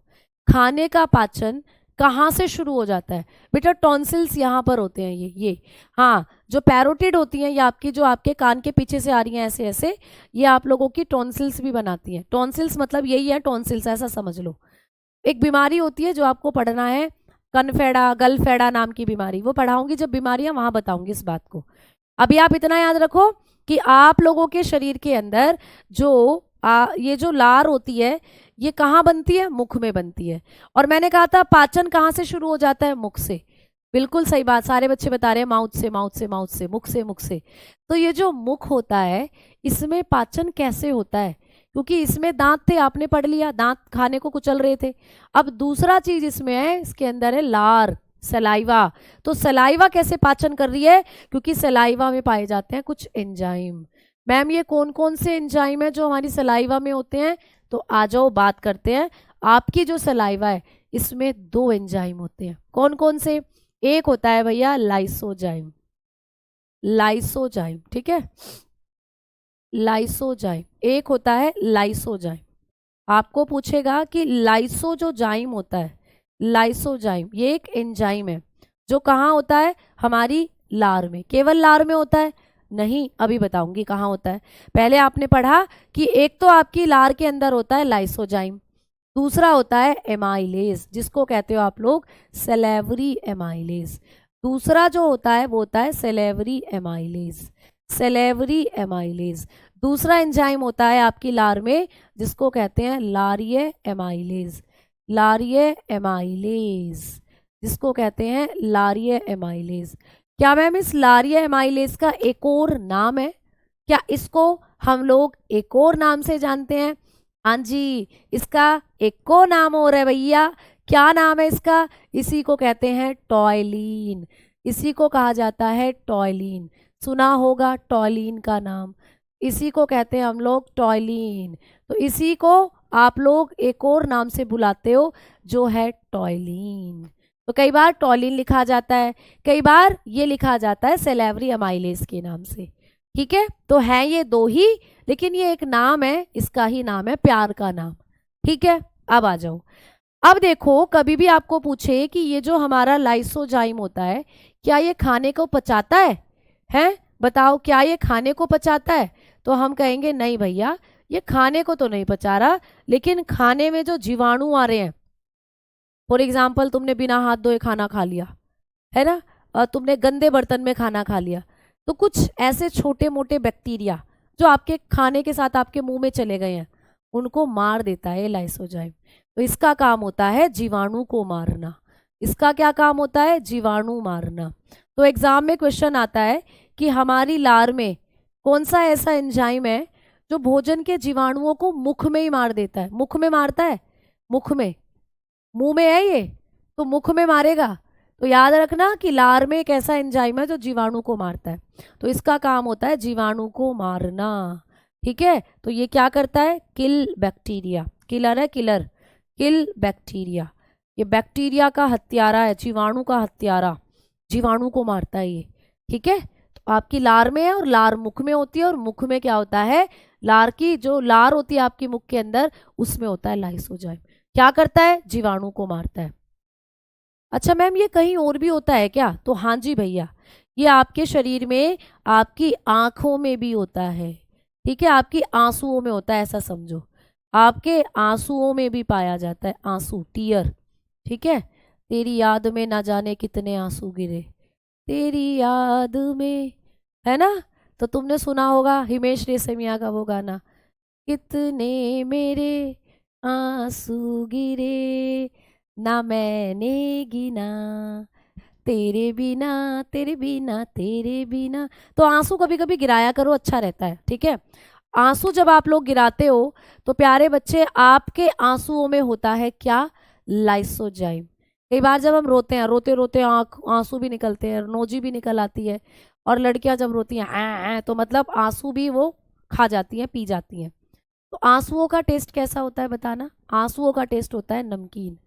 खाने का पाचन कहाँ से शुरू हो जाता है? बेटा टॉन्सिल्स यहाँ पर होते हैं, ये हाँ, जो पैरोटिड होती हैं, ये आपकी जो आपके कान के पीछे से आ रही हैं ऐसे ऐसे, ये आप लोगों की टॉन्सिल्स भी बनाती हैं। टॉन्सिल्स मतलब यही है, टॉन्सिल्स ऐसा समझ लो। एक बीमारी होती है जो आपको पढ़ना है, कनफेड़ा गलफेड़ा नाम की बीमारी, वो पढ़ाऊंगी जब बीमारियां वहां बताऊंगी इस बात को। अभी आप इतना याद रखो कि आप लोगों के शरीर के अंदर जो ये जो लार होती है ये कहाँ बनती है? मुख में बनती है। और मैंने कहा था पाचन कहाँ से शुरू हो जाता है? मुख से। बिल्कुल सही बात, सारे बच्चे बता रहे हैं माउथ से, माउथ से, माउथ से, मुख से, मुख से। तो ये जो मुख होता है इसमें पाचन कैसे होता है? क्योंकि इसमें दांत थे, आपने पढ़ लिया, दांत खाने को कुचल रहे थे। अब दूसरा चीज इसमें है, इसके अंदर है लार, सलाइवा। तो सलाइवा कैसे पाचन कर रही है? क्योंकि सलाइवा में पाए जाते हैं कुछ एंजाइम। मैम ये कौन कौन से एंजाइम है जो हमारी सलाइवा में होते हैं? तो आ जाओ बात करते हैं। आपकी जो सलाइवा है इसमें 2 एंजाइम होते हैं। कौन कौन से? एक होता है भैया लाइसोजाइम, लाइसोजाइम, ठीक है, लाइसोजाइम। एक होता है लाइसोजाइम। आपको पूछेगा कि लाइसो जो जाइम होता है, लाइसोजाइम ये एक एंजाइम है जो कहाँ होता है? हमारी लार में। केवल लार में होता है? नहीं, अभी बताऊंगी कहाँ होता है। पहले आपने पढ़ा कि एक तो आपकी लार के अंदर होता है लाइसोजाइम, दूसरा होता है एमाइलेज, जिसको कहते हो आप लोग सेलेवरी एमाइलेज। दूसरा जो होता है वो होता है सेलेवरी एमाइलेज, सेलेवरी एमाइलेज। दूसरा एंजाइम होता है आपकी लार में जिसको कहते हैं लारिये एमाइलेज, लारिये एमाइलेज, जिसको कहते हैं लारिये एमाइलेज। क्या मैम इस लारिये एमाइलेज का एक और नाम है? क्या इसको हम लोग एक और नाम से जानते हैं? हाँ जी, इसका एक और नाम और है भैया। क्या नाम है इसका? इसी को कहते हैं टॉयलीन, इसी को कहा जाता है टॉयलीन। सुना होगा टॉयलीन का नाम, इसी को कहते हैं हम लोग टॉयलीन। तो इसी को आप लोग एक और नाम से बुलाते हो जो है टॉयलीन। तो कई बार टॉयलीन लिखा जाता है, कई बार ये लिखा जाता है सेलेवरी अमाइलेज के नाम से, ठीक है। तो है ये 2 ही, लेकिन ये एक नाम है, इसका ही नाम है, प्यार का नाम, ठीक है। अब आ जाओ। अब देखो, कभी भी आपको पूछे कि ये जो हमारा लाइसोजाइम होता है क्या ये खाने को पचाता है? हैं बताओ, क्या ये खाने को पचाता है? तो हम कहेंगे नहीं भैया, ये खाने को तो नहीं पचा रहा, लेकिन खाने में जो जीवाणु आ रहे हैं, फॉर एग्जाम्पल तुमने बिना हाथ धोए खाना खा लिया है ना, तुमने गंदे बर्तन में खाना खा लिया, तो कुछ ऐसे छोटे मोटे बैक्टीरिया जो आपके खाने के साथ आपके मुंह में चले गए हैं उनको मार देता है लाइसोजाइम। तो इसका काम होता है जीवाणु को मारना, इसका क्या काम होता है? जीवाणु मारना। तो एग्जाम में क्वेश्चन आता है कि हमारी लार में कौन सा ऐसा एंजाइम है जो भोजन के जीवाणुओं को मुख में ही मार देता है? मुख में मारता है, मुख में, मुंह में है ये तो मुख में मारेगा। तो याद रखना कि लार में एक ऐसा एंजाइम है जो जीवाणु को मारता है, तो इसका काम होता है जीवाणु को मारना, ठीक है। तो ये क्या करता है? किल बैक्टीरिया, किलर है, किलर, किल बैक्टीरिया। ये बैक्टीरिया का हत्यारा है, जीवाणु का हत्यारा, जीवाणु को मारता है ये, ठीक है। तो आपकी लार में है और लार मुख में होती है, और मुख में क्या होता है? लार की जो लार होती है आपकी मुख के अंदर, उसमें होता है लाइसोजाइम। क्या करता है? जीवाणु को मारता है। अच्छा मैम ये कहीं और भी होता है क्या? तो हाँ जी भैया, ये आपके शरीर में, आपकी आंखों में भी होता है, ठीक है, आपकी आंसुओं में होता है, ऐसा समझो, आपके आंसुओं में भी पाया जाता है, आंसू, टीयर, ठीक है। तेरी याद में ना जाने कितने आंसू गिरे, तेरी याद में, है ना। तो तुमने सुना होगा हिमेश रेशमिया का वो गाना, कितने मेरे आंसू गिरे ना मैंने गिना, तेरे बिना, तेरे बिना, तेरे बिना। तो आंसू कभी कभी गिराया करो, अच्छा रहता है, ठीक है। आंसू जब आप लोग गिराते हो तो प्यारे बच्चे आपके आंसुओं में होता है क्या? लाइसोजाइम। कई बार जब हम रोते हैं, रोते रोते आंसू भी निकलते हैं, नोजी भी निकल आती है, और लड़कियां जब रोती हैं तो मतलब आंसू भी वो खा जाती हैं, पी जाती हैं। तो आंसुओं का टेस्ट कैसा होता है बताना? आंसुओं का टेस्ट होता है नमकीन,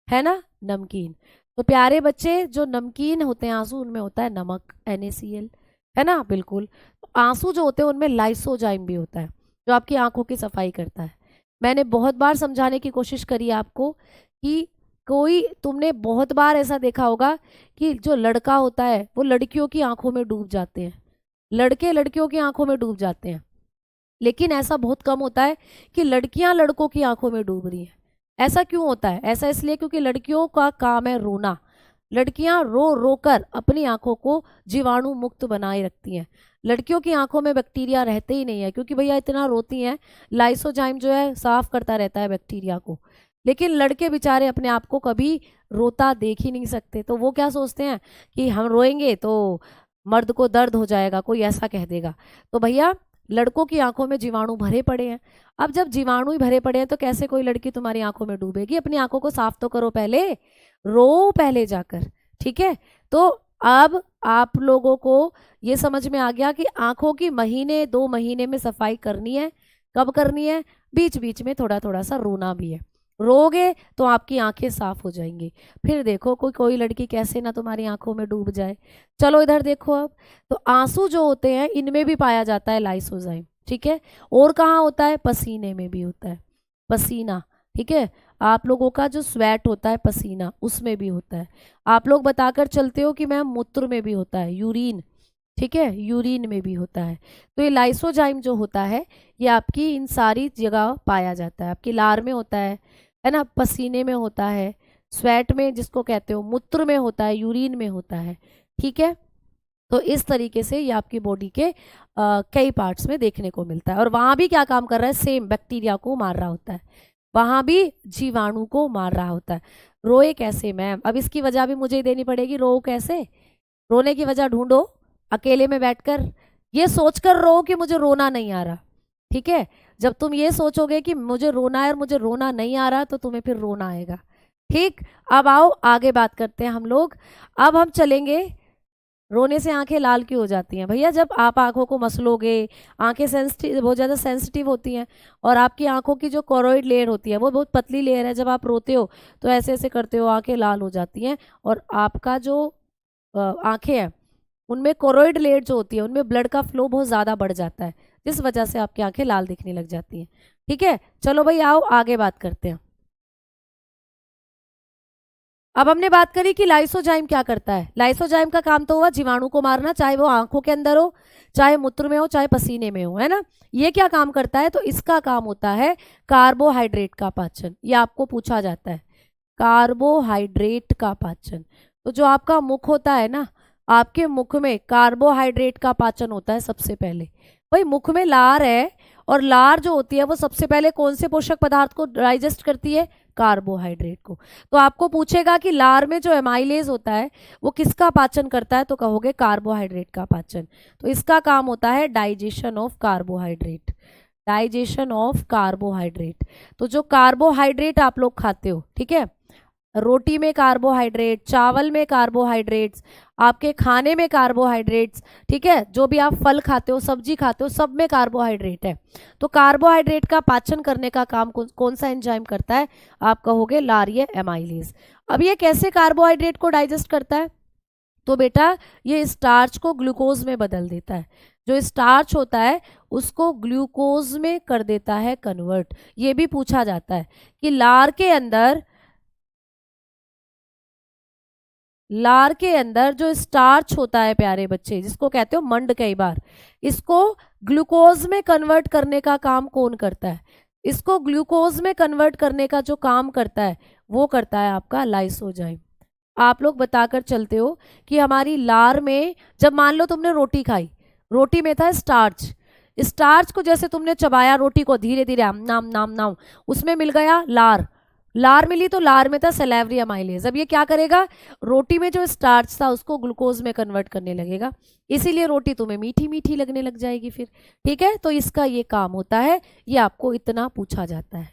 है ना, नमकीन। तो प्यारे बच्चे, जो नमकीन होते हैं आंसू, उनमें होता है नमक, NaCl, है ना, बिल्कुल। तो आंसू जो होते हैं उनमें लाइसोजाइम भी होता है, जो आपकी आंखों की सफाई करता है। मैंने बहुत बार समझाने की कोशिश करी आपको कि तुमने बहुत बार ऐसा देखा होगा कि जो लड़का होता है वो लड़कियों की आंखों में डूब जाते हैं, लड़के लड़कियों की आंखों में डूब जाते हैं, लेकिन ऐसा बहुत कम होता है कि लड़कियां लड़कों की आंखों में डूब रही हैं। ऐसा क्यों होता है? ऐसा इसलिए क्योंकि लड़कियों का काम है रोना। लड़कियां रो रो कर अपनी आंखों को जीवाणु मुक्त बनाए रखती हैं। लड़कियों की आंखों में बैक्टीरिया रहते ही नहीं है, क्योंकि भैया इतना रोती हैं, लाइसोजाइम जो है साफ करता रहता है बैक्टीरिया को। लेकिन लड़के बेचारे अपने आप को कभी रोता देख ही नहीं सकते, तो वो क्या सोचते हैं कि हम रोएंगे तो मर्द को दर्द हो जाएगा, कोई ऐसा कह देगा। तो भैया लड़कों की आंखों में जीवाणु भरे पड़े हैं। अब जब जीवाणु ही भरे पड़े हैं तो कैसे कोई लड़की तुम्हारी आंखों में डूबेगी? अपनी आंखों को साफ तो करो पहले, रो पहले जाकर, ठीक है। तो अब आप लोगों को ये समझ में आ गया कि आंखों की महीने 2 महीने में सफाई करनी है। कब करनी है? बीच बीच में थोड़ा थोड़ा सा रोना भी है। रोगे तो आपकी आंखें साफ हो जाएंगी। फिर देखो कोई कोई लड़की कैसे ना तुम्हारी आंखों में डूब जाए। चलो इधर देखो अब। तो आंसू जो होते हैं इनमें भी पाया जाता है लाइसोजाइम, ठीक है। और कहाँ होता है? पसीने में भी होता है, पसीना, ठीक है। आप लोगों का जो स्वेट होता है पसीना, उसमें भी होता है। आप लोग बताकर चलते हो कि मैम मूत्र में भी होता है, यूरिन, ठीक है, यूरिन में भी होता है। तो ये लाइसोजाइम जो होता है ये आपकी इन सारी जगह पाया जाता है। आपकी लार में होता है ना, पसीने में होता है, स्वेट में जिसको कहते हो, मूत्र में होता है, यूरिन में होता है, ठीक है। तो इस तरीके से ये आपकी बॉडी के कई पार्ट्स में देखने को मिलता है। और वहां भी क्या काम कर रहा है? सेम बैक्टीरिया को मार रहा होता है, वहां भी जीवाणु को मार रहा होता है। रोए कैसे मैम? अब इसकी वजह भी मुझे ही देनी पड़ेगी। रो कैसे? रोने की वजह ढूंढो अकेले में बैठकर, ये सोचकर रो कि मुझे रोना नहीं आ रहा, ठीक है। जब तुम ये सोचोगे कि मुझे रोना है और मुझे रोना नहीं आ रहा, तो तुम्हें फिर रोना आएगा, ठीक। अब आओ आगे बात करते हैं हम लोग। अब हम चलेंगे, रोने से आंखें लाल क्यों हो जाती हैं भैया? जब आप आंखों को मसलोगे, आंखें सेंसिटिव, बहुत ज़्यादा सेंसिटिव होती हैं, और आपकी आंखों की जो कोरोइड लेयर होती है वो बहुत पतली लेयर है। जब आप रोते हो तो ऐसे ऐसे करते हो, आंखें लाल हो जाती हैं, और आपका जो आंखें हैं उनमें कोरोइड लेयर जो होती है उनमें ब्लड का फ्लो बहुत ज़्यादा बढ़ जाता है, जिस वजह से आपकी आंखें लाल दिखने लग जाती हैं, ठीक है। चलो भाई आओ आगे बात करते हैं। अब हमने बात करी कि लाइसोजाइम क्या करता है। लाइसोजाइम का काम तो हुआ जीवाणु को मारना, चाहे वो आंखों के अंदर हो, चाहे मूत्र में हो, चाहे पसीने में हो, है ना। ये क्या काम करता है? तो इसका काम होता है कार्बोहाइड्रेट का पाचन। ये आपको पूछा जाता है, कार्बोहाइड्रेट का पाचन। तो जो आपका मुख होता है ना, आपके मुख में कार्बोहाइड्रेट का पाचन होता है सबसे पहले। भाई मुख में लार है, और लार जो होती है वो सबसे पहले कौन से पोषक पदार्थ को डाइजेस्ट करती है? कार्बोहाइड्रेट को। तो आपको पूछेगा कि लार में जो एमाइलेज होता है वो किसका पाचन करता है? तो कहोगे कार्बोहाइड्रेट का पाचन। तो इसका काम होता है digestion of carbohydrate, digestion of carbohydrate. तो जो कार्बोहाइड्रेट आप लोग खाते हो, ठीक है, रोटी में कार्बोहाइड्रेट, चावल में कार्बोहाइड्रेट्स, आपके खाने में कार्बोहाइड्रेट्स, ठीक है, जो भी आप फल खाते हो, सब्जी खाते हो, सब में कार्बोहाइड्रेट है। तो कार्बोहाइड्रेट का पाचन करने का काम कौन सा एंजाइम करता है? आप कहोगे लारिये एमाइलेज। अब ये कैसे कार्बोहाइड्रेट को डाइजेस्ट करता है? तो बेटा ये स्टार्च को ग्लूकोज में बदल देता है। जो स्टार्च होता है उसको ग्लूकोज में कर देता है कन्वर्ट। ये भी पूछा जाता है कि लार के अंदर जो स्टार्च होता है प्यारे बच्चे, जिसको कहते हो मंड, कई बार इसको ग्लूकोज में कन्वर्ट करने का काम कौन करता है? इसको ग्लूकोज में कन्वर्ट करने का जो काम करता है वो करता है आपका लाइसोजाइम। आप लोग बताकर चलते हो कि हमारी लार में, जब मान लो तुमने रोटी खाई, रोटी में था स्टार्च, स्टार्च को जैसे तुमने चबाया, रोटी को धीरे धीरे नाम नाम नाम, उसमें मिल गया लार, लार मिली तो लार में था सैलेवरी अमाइलेज। अब ये क्या करेगा? रोटी में जो स्टार्च था उसको ग्लूकोज में कन्वर्ट करने लगेगा, इसीलिए रोटी तुम्हें मीठी मीठी लगने लग जाएगी फिर, ठीक है। तो इसका ये काम होता है, ये आपको इतना पूछा जाता है,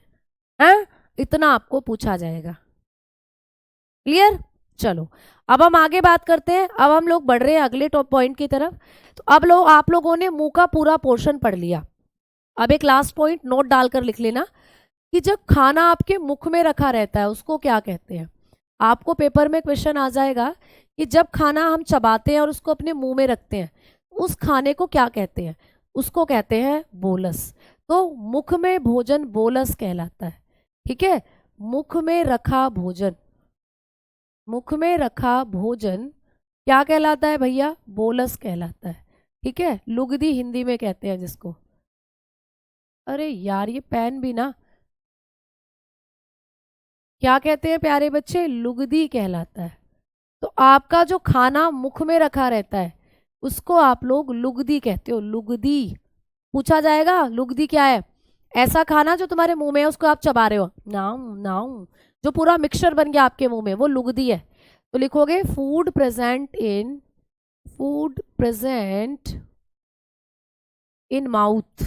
हाँ? इतना आपको पूछा जाएगा। क्लियर? चलो अब हम आगे बात करते हैं। अब हम लोग बढ़ रहे हैं अगले टॉप पॉइंट की तरफ। तो अब आप लोगों ने मुंह का पूरा पोर्शन पढ़ लिया। अब एक लास्ट पॉइंट नोट डालकर लिख लेना कि जब खाना आपके मुख में रखा रहता है उसको क्या कहते हैं। आपको पेपर में क्वेश्चन आ जाएगा कि जब खाना हम चबाते हैं और उसको अपने मुंह में रखते हैं उस खाने को क्या कहते हैं। उसको कहते हैं बोलस। तो मुख में भोजन बोलस कहलाता है। ठीक है, मुख में रखा भोजन, मुख में रखा भोजन क्या कहलाता है भैया? बोलस कहलाता है। ठीक है, लुगदी हिंदी में कहते हैं जिसको। अरे यार ये पेन भी ना, क्या कहते हैं प्यारे बच्चे? लुगदी कहलाता है। तो आपका जो खाना मुख में रखा रहता है उसको आप लोग लुगदी कहते हो। लुगदी पूछा जाएगा लुगदी क्या है? ऐसा खाना जो तुम्हारे मुंह में है उसको आप चबा रहे हो, नाउ नाउ, जो पूरा मिक्सचर बन गया आपके मुंह में, वो लुगदी है। तो लिखोगे food present in mouth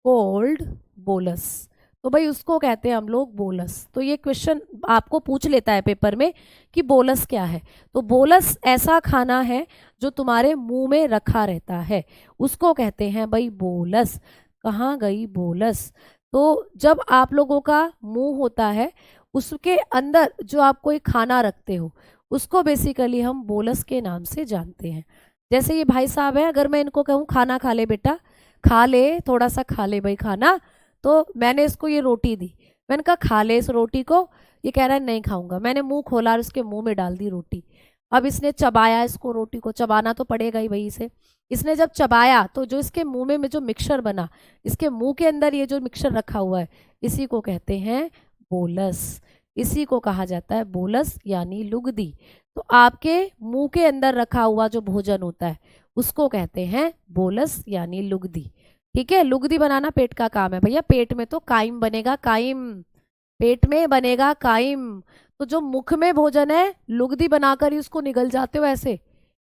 cold bolus. तो भाई उसको कहते हैं हम लोग बोलस। तो ये क्वेश्चन आपको पूछ लेता है पेपर में कि बोलस क्या है। तो बोलस ऐसा खाना है जो तुम्हारे मुंह में रखा रहता है, उसको कहते हैं भाई बोलस। कहाँ गई बोलस? तो जब आप लोगों का मुंह होता है उसके अंदर जो आप कोई खाना रखते हो उसको बेसिकली हम बोलस के नाम से जानते हैं। जैसे ये भाई साहब है, अगर मैं इनको कहूँ खाना खा ले बेटा, खा ले, थोड़ा सा खा ले भाई खाना, तो मैंने इसको ये रोटी दी, मैंने कहा खा ले इस रोटी को, ये कह रहा है नहीं खाऊंगा। मैंने मुंह खोला और उसके मुंह में डाल दी रोटी। अब इसने चबाया, इसको रोटी को चबाना तो पड़ेगा ही भाई इसे। इसने जब चबाया तो जो इसके मुंह में जो मिक्सचर बना, इसके मुंह के अंदर ये जो मिक्सचर रखा हुआ है इसी को कहते हैं बोलस। इसी को कहा जाता है बोलस यानी लुगदी। तो आपके मुंह के अंदर रखा हुआ जो भोजन होता है उसको कहते हैं बोलस यानी लुगदी। ठीक है, लुगदी बनाना पेट का काम है भैया। पेट में तो काइम बनेगा, काइम, पेट में बनेगा काइम। तो जो मुख में भोजन है लुगदी बनाकर ही उसको निगल जाते हो ऐसे,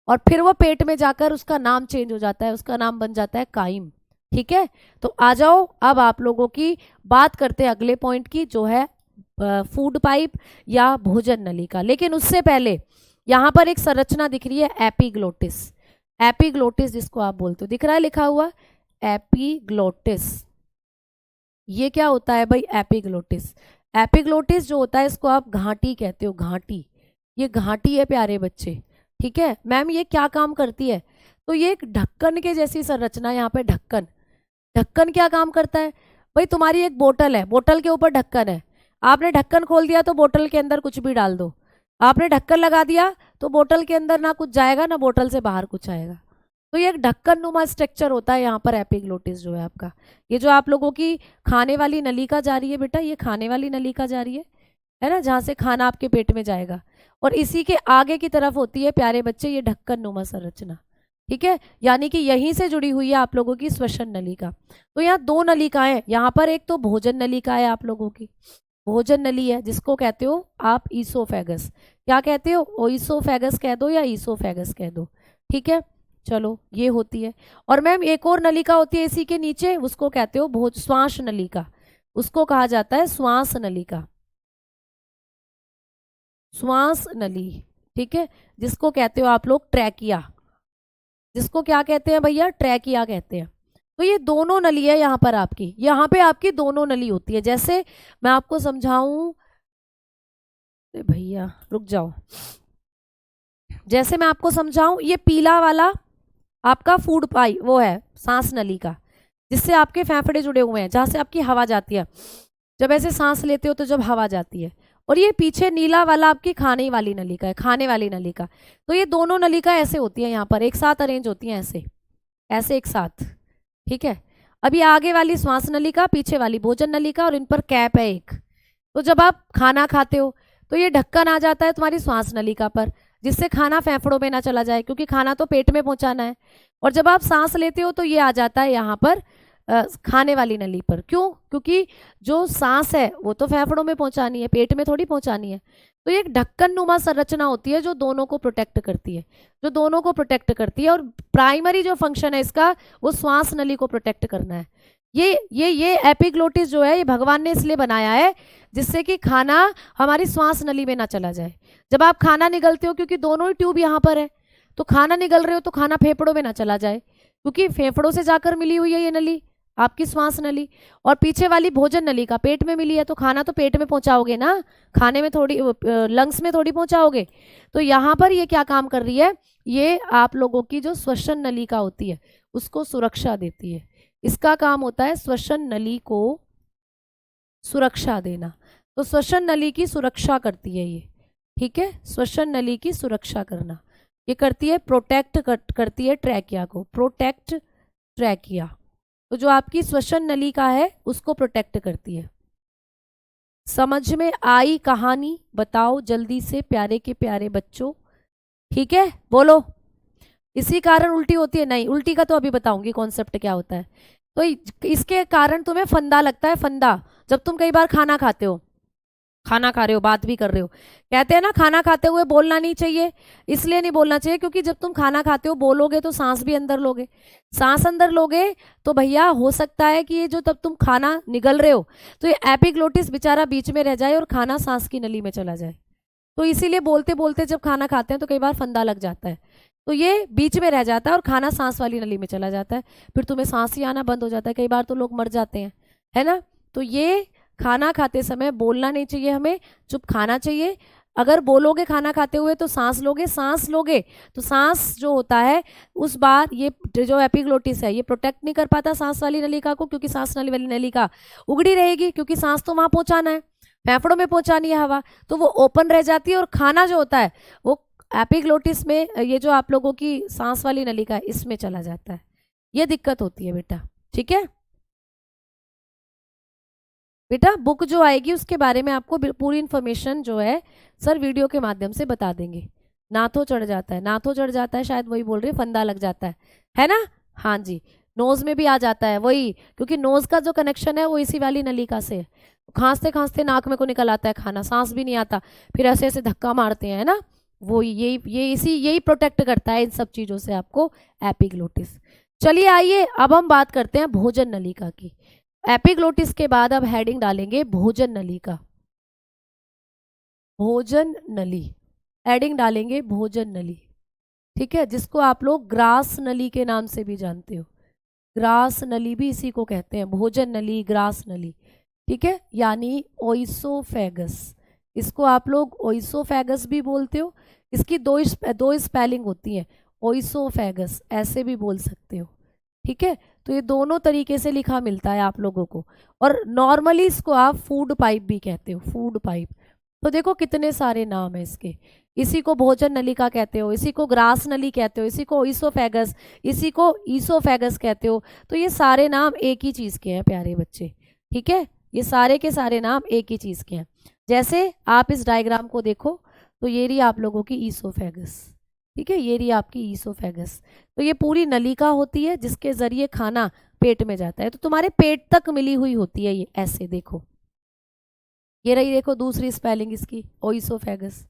और फिर वो पेट में जाकर उसका नाम चेंज हो जाता है, उसका नाम बन जाता है काइम। ठीक है, तो आ जाओ अब आप लोगों की बात करते हैं अगले पॉइंट की, जो है फूड पाइप या भोजन नलिका। लेकिन उससे पहले यहाँ पर एक संरचना दिख रही है, एपिग्लोटिस। एपिग्लोटिस जिसको आप बोलते हो, दिख रहा है लिखा हुआ एपिग्लोटिस। ये क्या होता है भाई? एपिग्लोटिस। एपिग्लोटिस जो होता है इसको आप घाटी कहते हो, घाटी। ये घाटी है प्यारे बच्चे। ठीक है मैम, ये क्या काम करती है? तो ये एक ढक्कन के जैसी संरचना, यहाँ पे ढक्कन। ढक्कन क्या काम करता है भाई? तुम्हारी एक बोतल है, बोतल के ऊपर ढक्कन है, आपने ढक्कन खोल दिया तो बोतल के अंदर कुछ भी डाल दो, आपने ढक्कन लगा दिया तो बोतल के अंदर ना कुछ जाएगा ना बोतल से बाहर कुछ आएगा। तो ये एक ढक्कन नुमा स्ट्रक्चर होता है यहाँ पर एपिग्लोटिस जो है आपका। ये जो आप लोगों की खाने वाली नलिका जा रही है बेटा, ये खाने वाली नलिका जा रही है ना, जहाँ से खाना आपके पेट में जाएगा, और इसी के आगे की तरफ होती है प्यारे बच्चे ये ढक्कन नुमा संरचना। ठीक है, यानी कि यहीं से जुड़ी हुई है आप लोगों की श्वसन नलिका। तो यहाँ दो नलिकाएं, यहाँ पर एक तो भोजन नलिका है आप लोगों की, भोजन नली है जिसको कहते हो आप ईसोफेगस। क्या कहते हो? ओइसोफेगस कह दो या ईसोफेगस कह दो। ठीक है, चलो ये होती है। और मैम एक और नलिका होती है इसी के नीचे, उसको कहते हो भोज श्वास नलिका, उसको कहा जाता है श्वास नलिका, श्वास नली। ठीक है, जिसको कहते हो आप लोग ट्रैकिया, जिसको क्या कहते हैं भैया? ट्रैकिया कहते हैं। तो ये दोनों नली है यहाँ पर आपकी, यहाँ पे आपकी दोनों नली होती है। जैसे मैं आपको समझाऊं, भैया रुक जाओ, जैसे मैं आपको समझाऊं, ये पीला वाला आपका फूड पाई वो है सांस नली का, जिससे आपके फेफड़े जुड़े हुए हैं, जहाँ से आपकी हवा जाती है, जब ऐसे सांस लेते हो तो जब हवा जाती है। और ये पीछे नीला वाला आपकी खाने वाली नलिका है, खाने वाली नलिका। तो ये दोनों नलिका ऐसे होती है यहाँ पर, एक साथ अरेंज होती हैं ऐसे, ऐसे एक साथ। ठीक है, अभी आगे वाली श्वास नलिका, पीछे वाली भोजन नलिका, और इन पर कैप है एक। तो जब आप खाना खाते हो तो ये ढक्कन आ जाता है तुम्हारी श्वास नलिका पर, जिससे खाना फेफड़ों में ना चला जाए, क्योंकि खाना तो पेट में पहुंचाना है। और जब आप सांस लेते हो तो ये आ जाता है यहाँ पर खाने वाली नली पर। क्यों? क्योंकि जो सांस है वो तो फेफड़ों में पहुंचानी है, पेट में थोड़ी पहुंचानी है। तो ये एक ढक्कन नुमा संरचना होती है जो दोनों को प्रोटेक्ट करती है, जो दोनों को प्रोटेक्ट करती है। और प्राइमरी जो फंक्शन है इसका वो श्वास नली को प्रोटेक्ट करना है। ये एपिग्लोटिस जो है ये भगवान ने इसलिए बनाया है जिससे कि खाना हमारी श्वास नली में ना चला जाए। जब आप खाना निगलते हो, क्योंकि दोनों ही ट्यूब यहाँ पर है, तो खाना निगल रहे हो तो खाना फेफड़ों में ना चला जाए, क्योंकि फेफड़ों से जाकर मिली हुई है ये नली, आपकी श्वास नली। और पीछे वाली भोजन नली का पेट में मिली है, तो खाना तो पेट में पहुंचाओगे ना, खाने में थोड़ी लंग्स में थोड़ी पहुंचाओगे। तो यहाँ पर ये क्या काम कर रही है, ये आप लोगों की जो श्वसन नलिका होती है उसको सुरक्षा देती है। इसका काम होता है श्वसन नली को सुरक्षा देना। तो श्वसन नली की सुरक्षा करती है ये, ठीक है, श्वसन नली की सुरक्षा करना ये करती है, प्रोटेक्ट करती है ट्रैकिया को, प्रोटेक्ट ट्रैकिया। तो जो आपकी श्वसन नलिका है उसको प्रोटेक्ट करती है। समझ में आई कहानी? बताओ जल्दी से प्यारे के प्यारे बच्चों, ठीक है, बोलो। इसी कारण उल्टी होती है? नहीं, उल्टी का तो अभी बताऊंगी कॉन्सेप्ट क्या होता है। तो इसके कारण तुम्हें फंदा लगता है, फंदा। जब तुम कई बार खाना खाते हो, खाना खा रहे हो, बात भी कर रहे हो, कहते हैं ना खाना खाते हुए बोलना नहीं चाहिए। इसलिए नहीं बोलना चाहिए क्योंकि जब तुम खाना खाते हो बोलोगे तो सांस भी अंदर लोगे, सांस अंदर लोगे तो भैया हो सकता है कि ये जो तब तुम खाना निगल रहे हो तो ये एपिग्लोटिस बेचारा बीच में रह जाए और खाना सांस की नली में चला जाए। तो इसीलिए बोलते बोलते जब खाना खाते हैं तो कई बार फंदा लग जाता है, तो ये बीच में रह जाता है और खाना सांस वाली नली में चला जाता है, फिर तुम्हें सांस ही आना बंद हो जाता है, कई बार तो लोग मर जाते हैं, है ना। तो ये खाना खाते समय बोलना नहीं चाहिए, हमें चुप खाना चाहिए। अगर बोलोगे खाना खाते हुए तो सांस लोगे, सांस लोगे तो सांस जो होता है उस बार ये जो एपिग्लोटिस है ये प्रोटेक्ट नहीं कर पाता सांस वाली नलिका को, क्योंकि सांस नली वाली नलिका उगड़ी रहेगी, क्योंकि सांस तो वहां पहुंचाना है, फेफड़ों में पहुंचानी है हवा, तो वो ओपन रह जाती है और खाना जो होता है वो एपिग्लोटिस में, ये जो आप लोगों की सांस वाली नलिका है इसमें चला जाता है। ये दिक्कत होती है बेटा, ठीक है बेटा। बुक जो आएगी उसके बारे में आपको पूरी इन्फॉर्मेशन जो है सर वीडियो के माध्यम से बता देंगे। नाथो चढ़ जाता है, नाथो चढ़ जाता है, शायद वही बोल रही है, फंदा लग जाता है ना। हाँ जी, नोज में भी आ जाता है वही, क्योंकि नोज का जो कनेक्शन है वो इसी वाली नलिका से है। खांसते खांसते नाक में को निकल आता है खाना, सांस भी नहीं आता, फिर ऐसे ऐसे धक्का मारते हैं ना, वो यही प्रोटेक्ट करता है इन सब चीजों से आपको एपिग्लोटिस। चलिए आइए अब हम बात करते हैं भोजन नलिका की। एपिग्लोटिस के बाद अब हेडिंग डालेंगे भोजन नली का, भोजन नली, हेडिंग डालेंगे भोजन नली, ठीक है, जिसको आप लोग ग्रास नली के नाम से भी जानते हो, ग्रास नली भी इसी को कहते हैं, भोजन नली, ग्रास नली, ठीक है, यानी ओइसोफेगस, इसको आप लोग ओइसोफेगस भी बोलते हो। इसकी दो स्पेलिंग होती है, ओइसोफेगस ऐसे भी बोल सकते हो, ठीक है। तो ये दोनों तरीके से लिखा मिलता है आप लोगों को, और नॉर्मली इसको आप फूड पाइप भी कहते हो, फूड पाइप। तो देखो कितने सारे नाम है इसके, इसी को भोजन नलिका कहते हो, इसी को ग्रास नली कहते हो, इसी को ईसोफेगस, इसी को ईसोफेगस कहते हो। तो ये सारे नाम एक ही चीज़ के हैं प्यारे बच्चे, ठीक है, ये सारे के सारे नाम एक ही चीज़ के हैं। जैसे आप इस डायग्राम को देखो तो ये रही आप लोगों की ईसोफेगस, ठीक है, ये रही आपकी ईसोफेगस। तो ये पूरी नलिका होती है जिसके जरिए खाना पेट में जाता है, तो तुम्हारे पेट तक मिली हुई होती है ये, ऐसे देखो, ये रही देखो दूसरी स्पेलिंग इसकी ओइसोफेगस,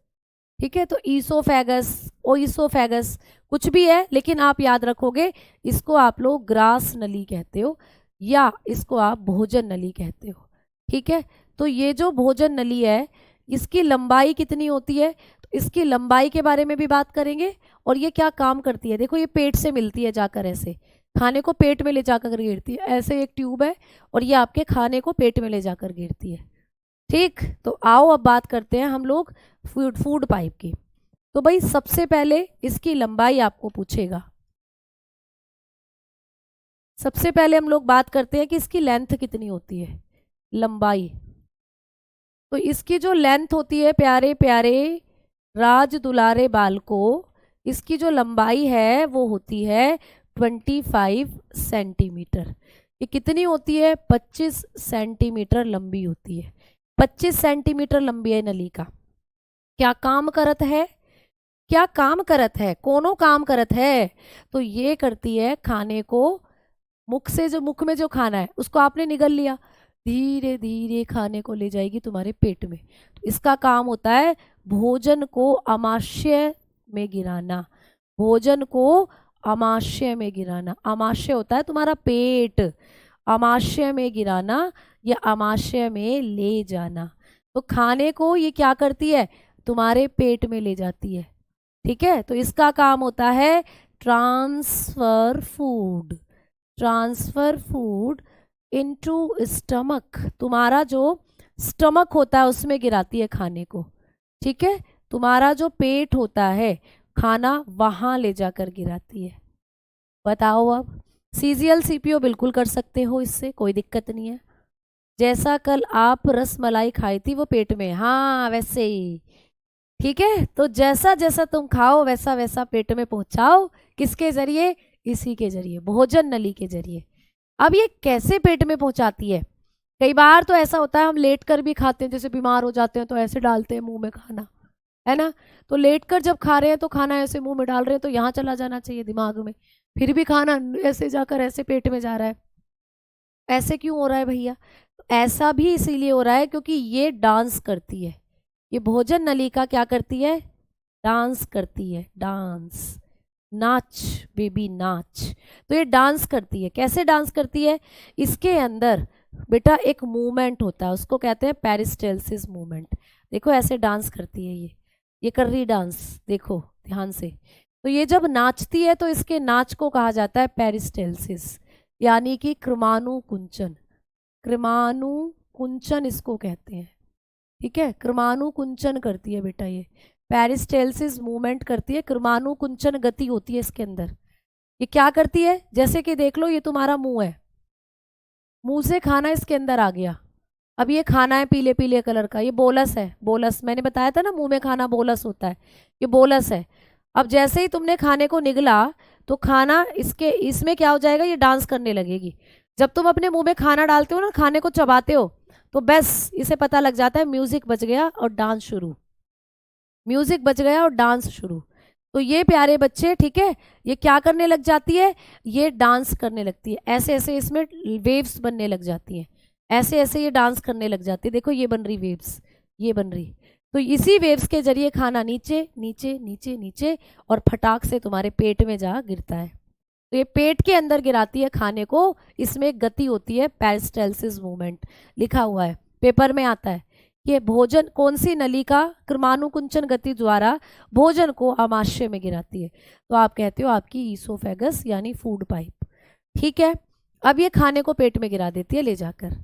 ठीक है। तो ईसोफेगस, ओइसोफेगस कुछ भी है, लेकिन आप याद रखोगे इसको आप लोग ग्रास नली कहते हो या इसको आप भोजन नली कहते हो, ठीक है। तो ये जो भोजन नली है इसकी लंबाई कितनी होती है, तो इसकी लंबाई के बारे में भी बात करेंगे, और ये क्या काम करती है। देखो ये पेट से मिलती है जाकर, ऐसे खाने को पेट में ले जाकर गिरती है, ऐसे एक ट्यूब है और ये आपके खाने को पेट में ले जाकर गिरती है, ठीक। तो आओ अब बात करते हैं हम लोग फूड पाइप की। तो भाई सबसे पहले इसकी लंबाई आपको पूछेगा, सबसे पहले हम लोग बात करते हैं कि इसकी लेंथ कितनी होती है, लंबाई। तो इसकी जो लेंथ होती है प्यारे प्यारे राज दुलारे बाल को, इसकी जो लंबाई है वो होती है 25 सेंटीमीटर। ये कितनी होती है, 25 सेंटीमीटर लंबी होती है, 25 सेंटीमीटर लंबी है नलिका। क्या काम करत है, क्या काम करत है, कोनो काम करत है, तो ये करती है खाने को मुख से, जो मुख में जो खाना है उसको आपने निगल लिया, धीरे धीरे खाने को ले जाएगी तुम्हारे पेट में। तो इसका काम होता है भोजन को आमाशय में गिराना, भोजन को आमाशय में गिराना। आमाशय होता है तुम्हारा पेट, आमाशय में गिराना या आमाशय में ले जाना। तो खाने को ये क्या करती है, तुम्हारे पेट में ले जाती है। ठीक है, तो इसका काम होता है transfer food, transfer food into stomach. तुम्हारा जो स्टमक होता है उसमें गिराती है खाने को। ठीक है, तुम्हारा जो पेट होता है खाना वहां ले जाकर गिराती है। बताओ अब, सीजीएल सीपीओ बिल्कुल कर सकते हो, इससे कोई दिक्कत नहीं है। जैसा कल आप रस मलाई खाई थी वो पेट में, हाँ वैसे ही। ठीक है, तो जैसा जैसा तुम खाओ वैसा वैसा पेट में पहुंचाओ। किसके जरिए, इसी के जरिए, भोजन नली के जरिए। अब ये कैसे पेट में पहुंचाती है, कई बार तो ऐसा होता है हम लेट कर भी खाते हैं, जैसे बीमार हो जाते हैं तो ऐसे डालते हैं मुंह में खाना, है ना। तो लेट कर जब खा रहे हैं तो खाना ऐसे मुंह में डाल रहे हैं, तो यहाँ चला जाना चाहिए दिमाग में, फिर भी खाना ऐसे जाकर ऐसे पेट में जा रहा है। ऐसे क्यों हो रहा है भैया, ऐसा भी इसीलिए हो रहा है क्योंकि ये डांस करती है। ये भोजन नलिका क्या करती है, डांस करती है, डांस, नाच बेबी नाच। तो ये डांस करती है। कैसे डांस करती है, इसके अंदर बेटा एक मूवमेंट होता है, उसको कहते हैं पेरिस्टेल्सिस मूवमेंट। देखो ऐसे डांस करती है ये कर रही डांस, देखो ध्यान से। तो ये जब नाचती है तो इसके नाच को कहा जाता है पेरिस्टेल्सिस, यानी कि क्रमानुकुंचन। क्रमानुकुंचन इसको कहते हैं। ठीक है, क्रमानुकुंचन करती है बेटा, ये पेरिस्टेल्सिस मूवमेंट करती है, क्रमानुकुंचन गति होती है इसके अंदर। ये क्या करती है, जैसे कि देख लो ये तुम्हारा मुंह है, मुंह से खाना इसके अंदर आ गया। अब ये खाना है पीले पीले कलर का, ये बोलस है, बोलस मैंने बताया था ना, मुंह में खाना बोलस होता है, ये बोलस है। अब जैसे ही तुमने खाने को निगला तो खाना इसमें क्या हो जाएगा, ये डांस करने लगेगी। जब तुम अपने मुंह में खाना डालते हो ना, खाने को चबाते हो, तो बस इसे पता लग जाता है म्यूजिक बज गया और डांस शुरू, म्यूजिक बज गया और डांस शुरू। तो ये प्यारे बच्चे, ठीक है, ये क्या करने लग जाती है, ये डांस करने लगती है। ऐसे ऐसे इसमें वेव्स बनने लग जाती हैं, ऐसे ऐसे ये डांस करने लग जाती है। देखो ये बन रही वेव्स, ये बन रही। तो इसी वेव्स के जरिए खाना नीचे नीचे नीचे नीचे और फटाक से तुम्हारे पेट में जा गिरता है। तो ये पेट के अंदर गिराती है खाने को, इसमें एक गति होती है पेरिस्टेल्सिस मूवमेंट, लिखा हुआ है पेपर में आता है। ये भोजन कौन सी नलिका क्रमानुकुंचन गति द्वारा भोजन को आमाशय में गिराती है, तो आप कहते हो आपकी ईसोफेगस यानी फूड पाइप। ठीक है, अब ये खाने को पेट में गिरा देती है ले जाकर।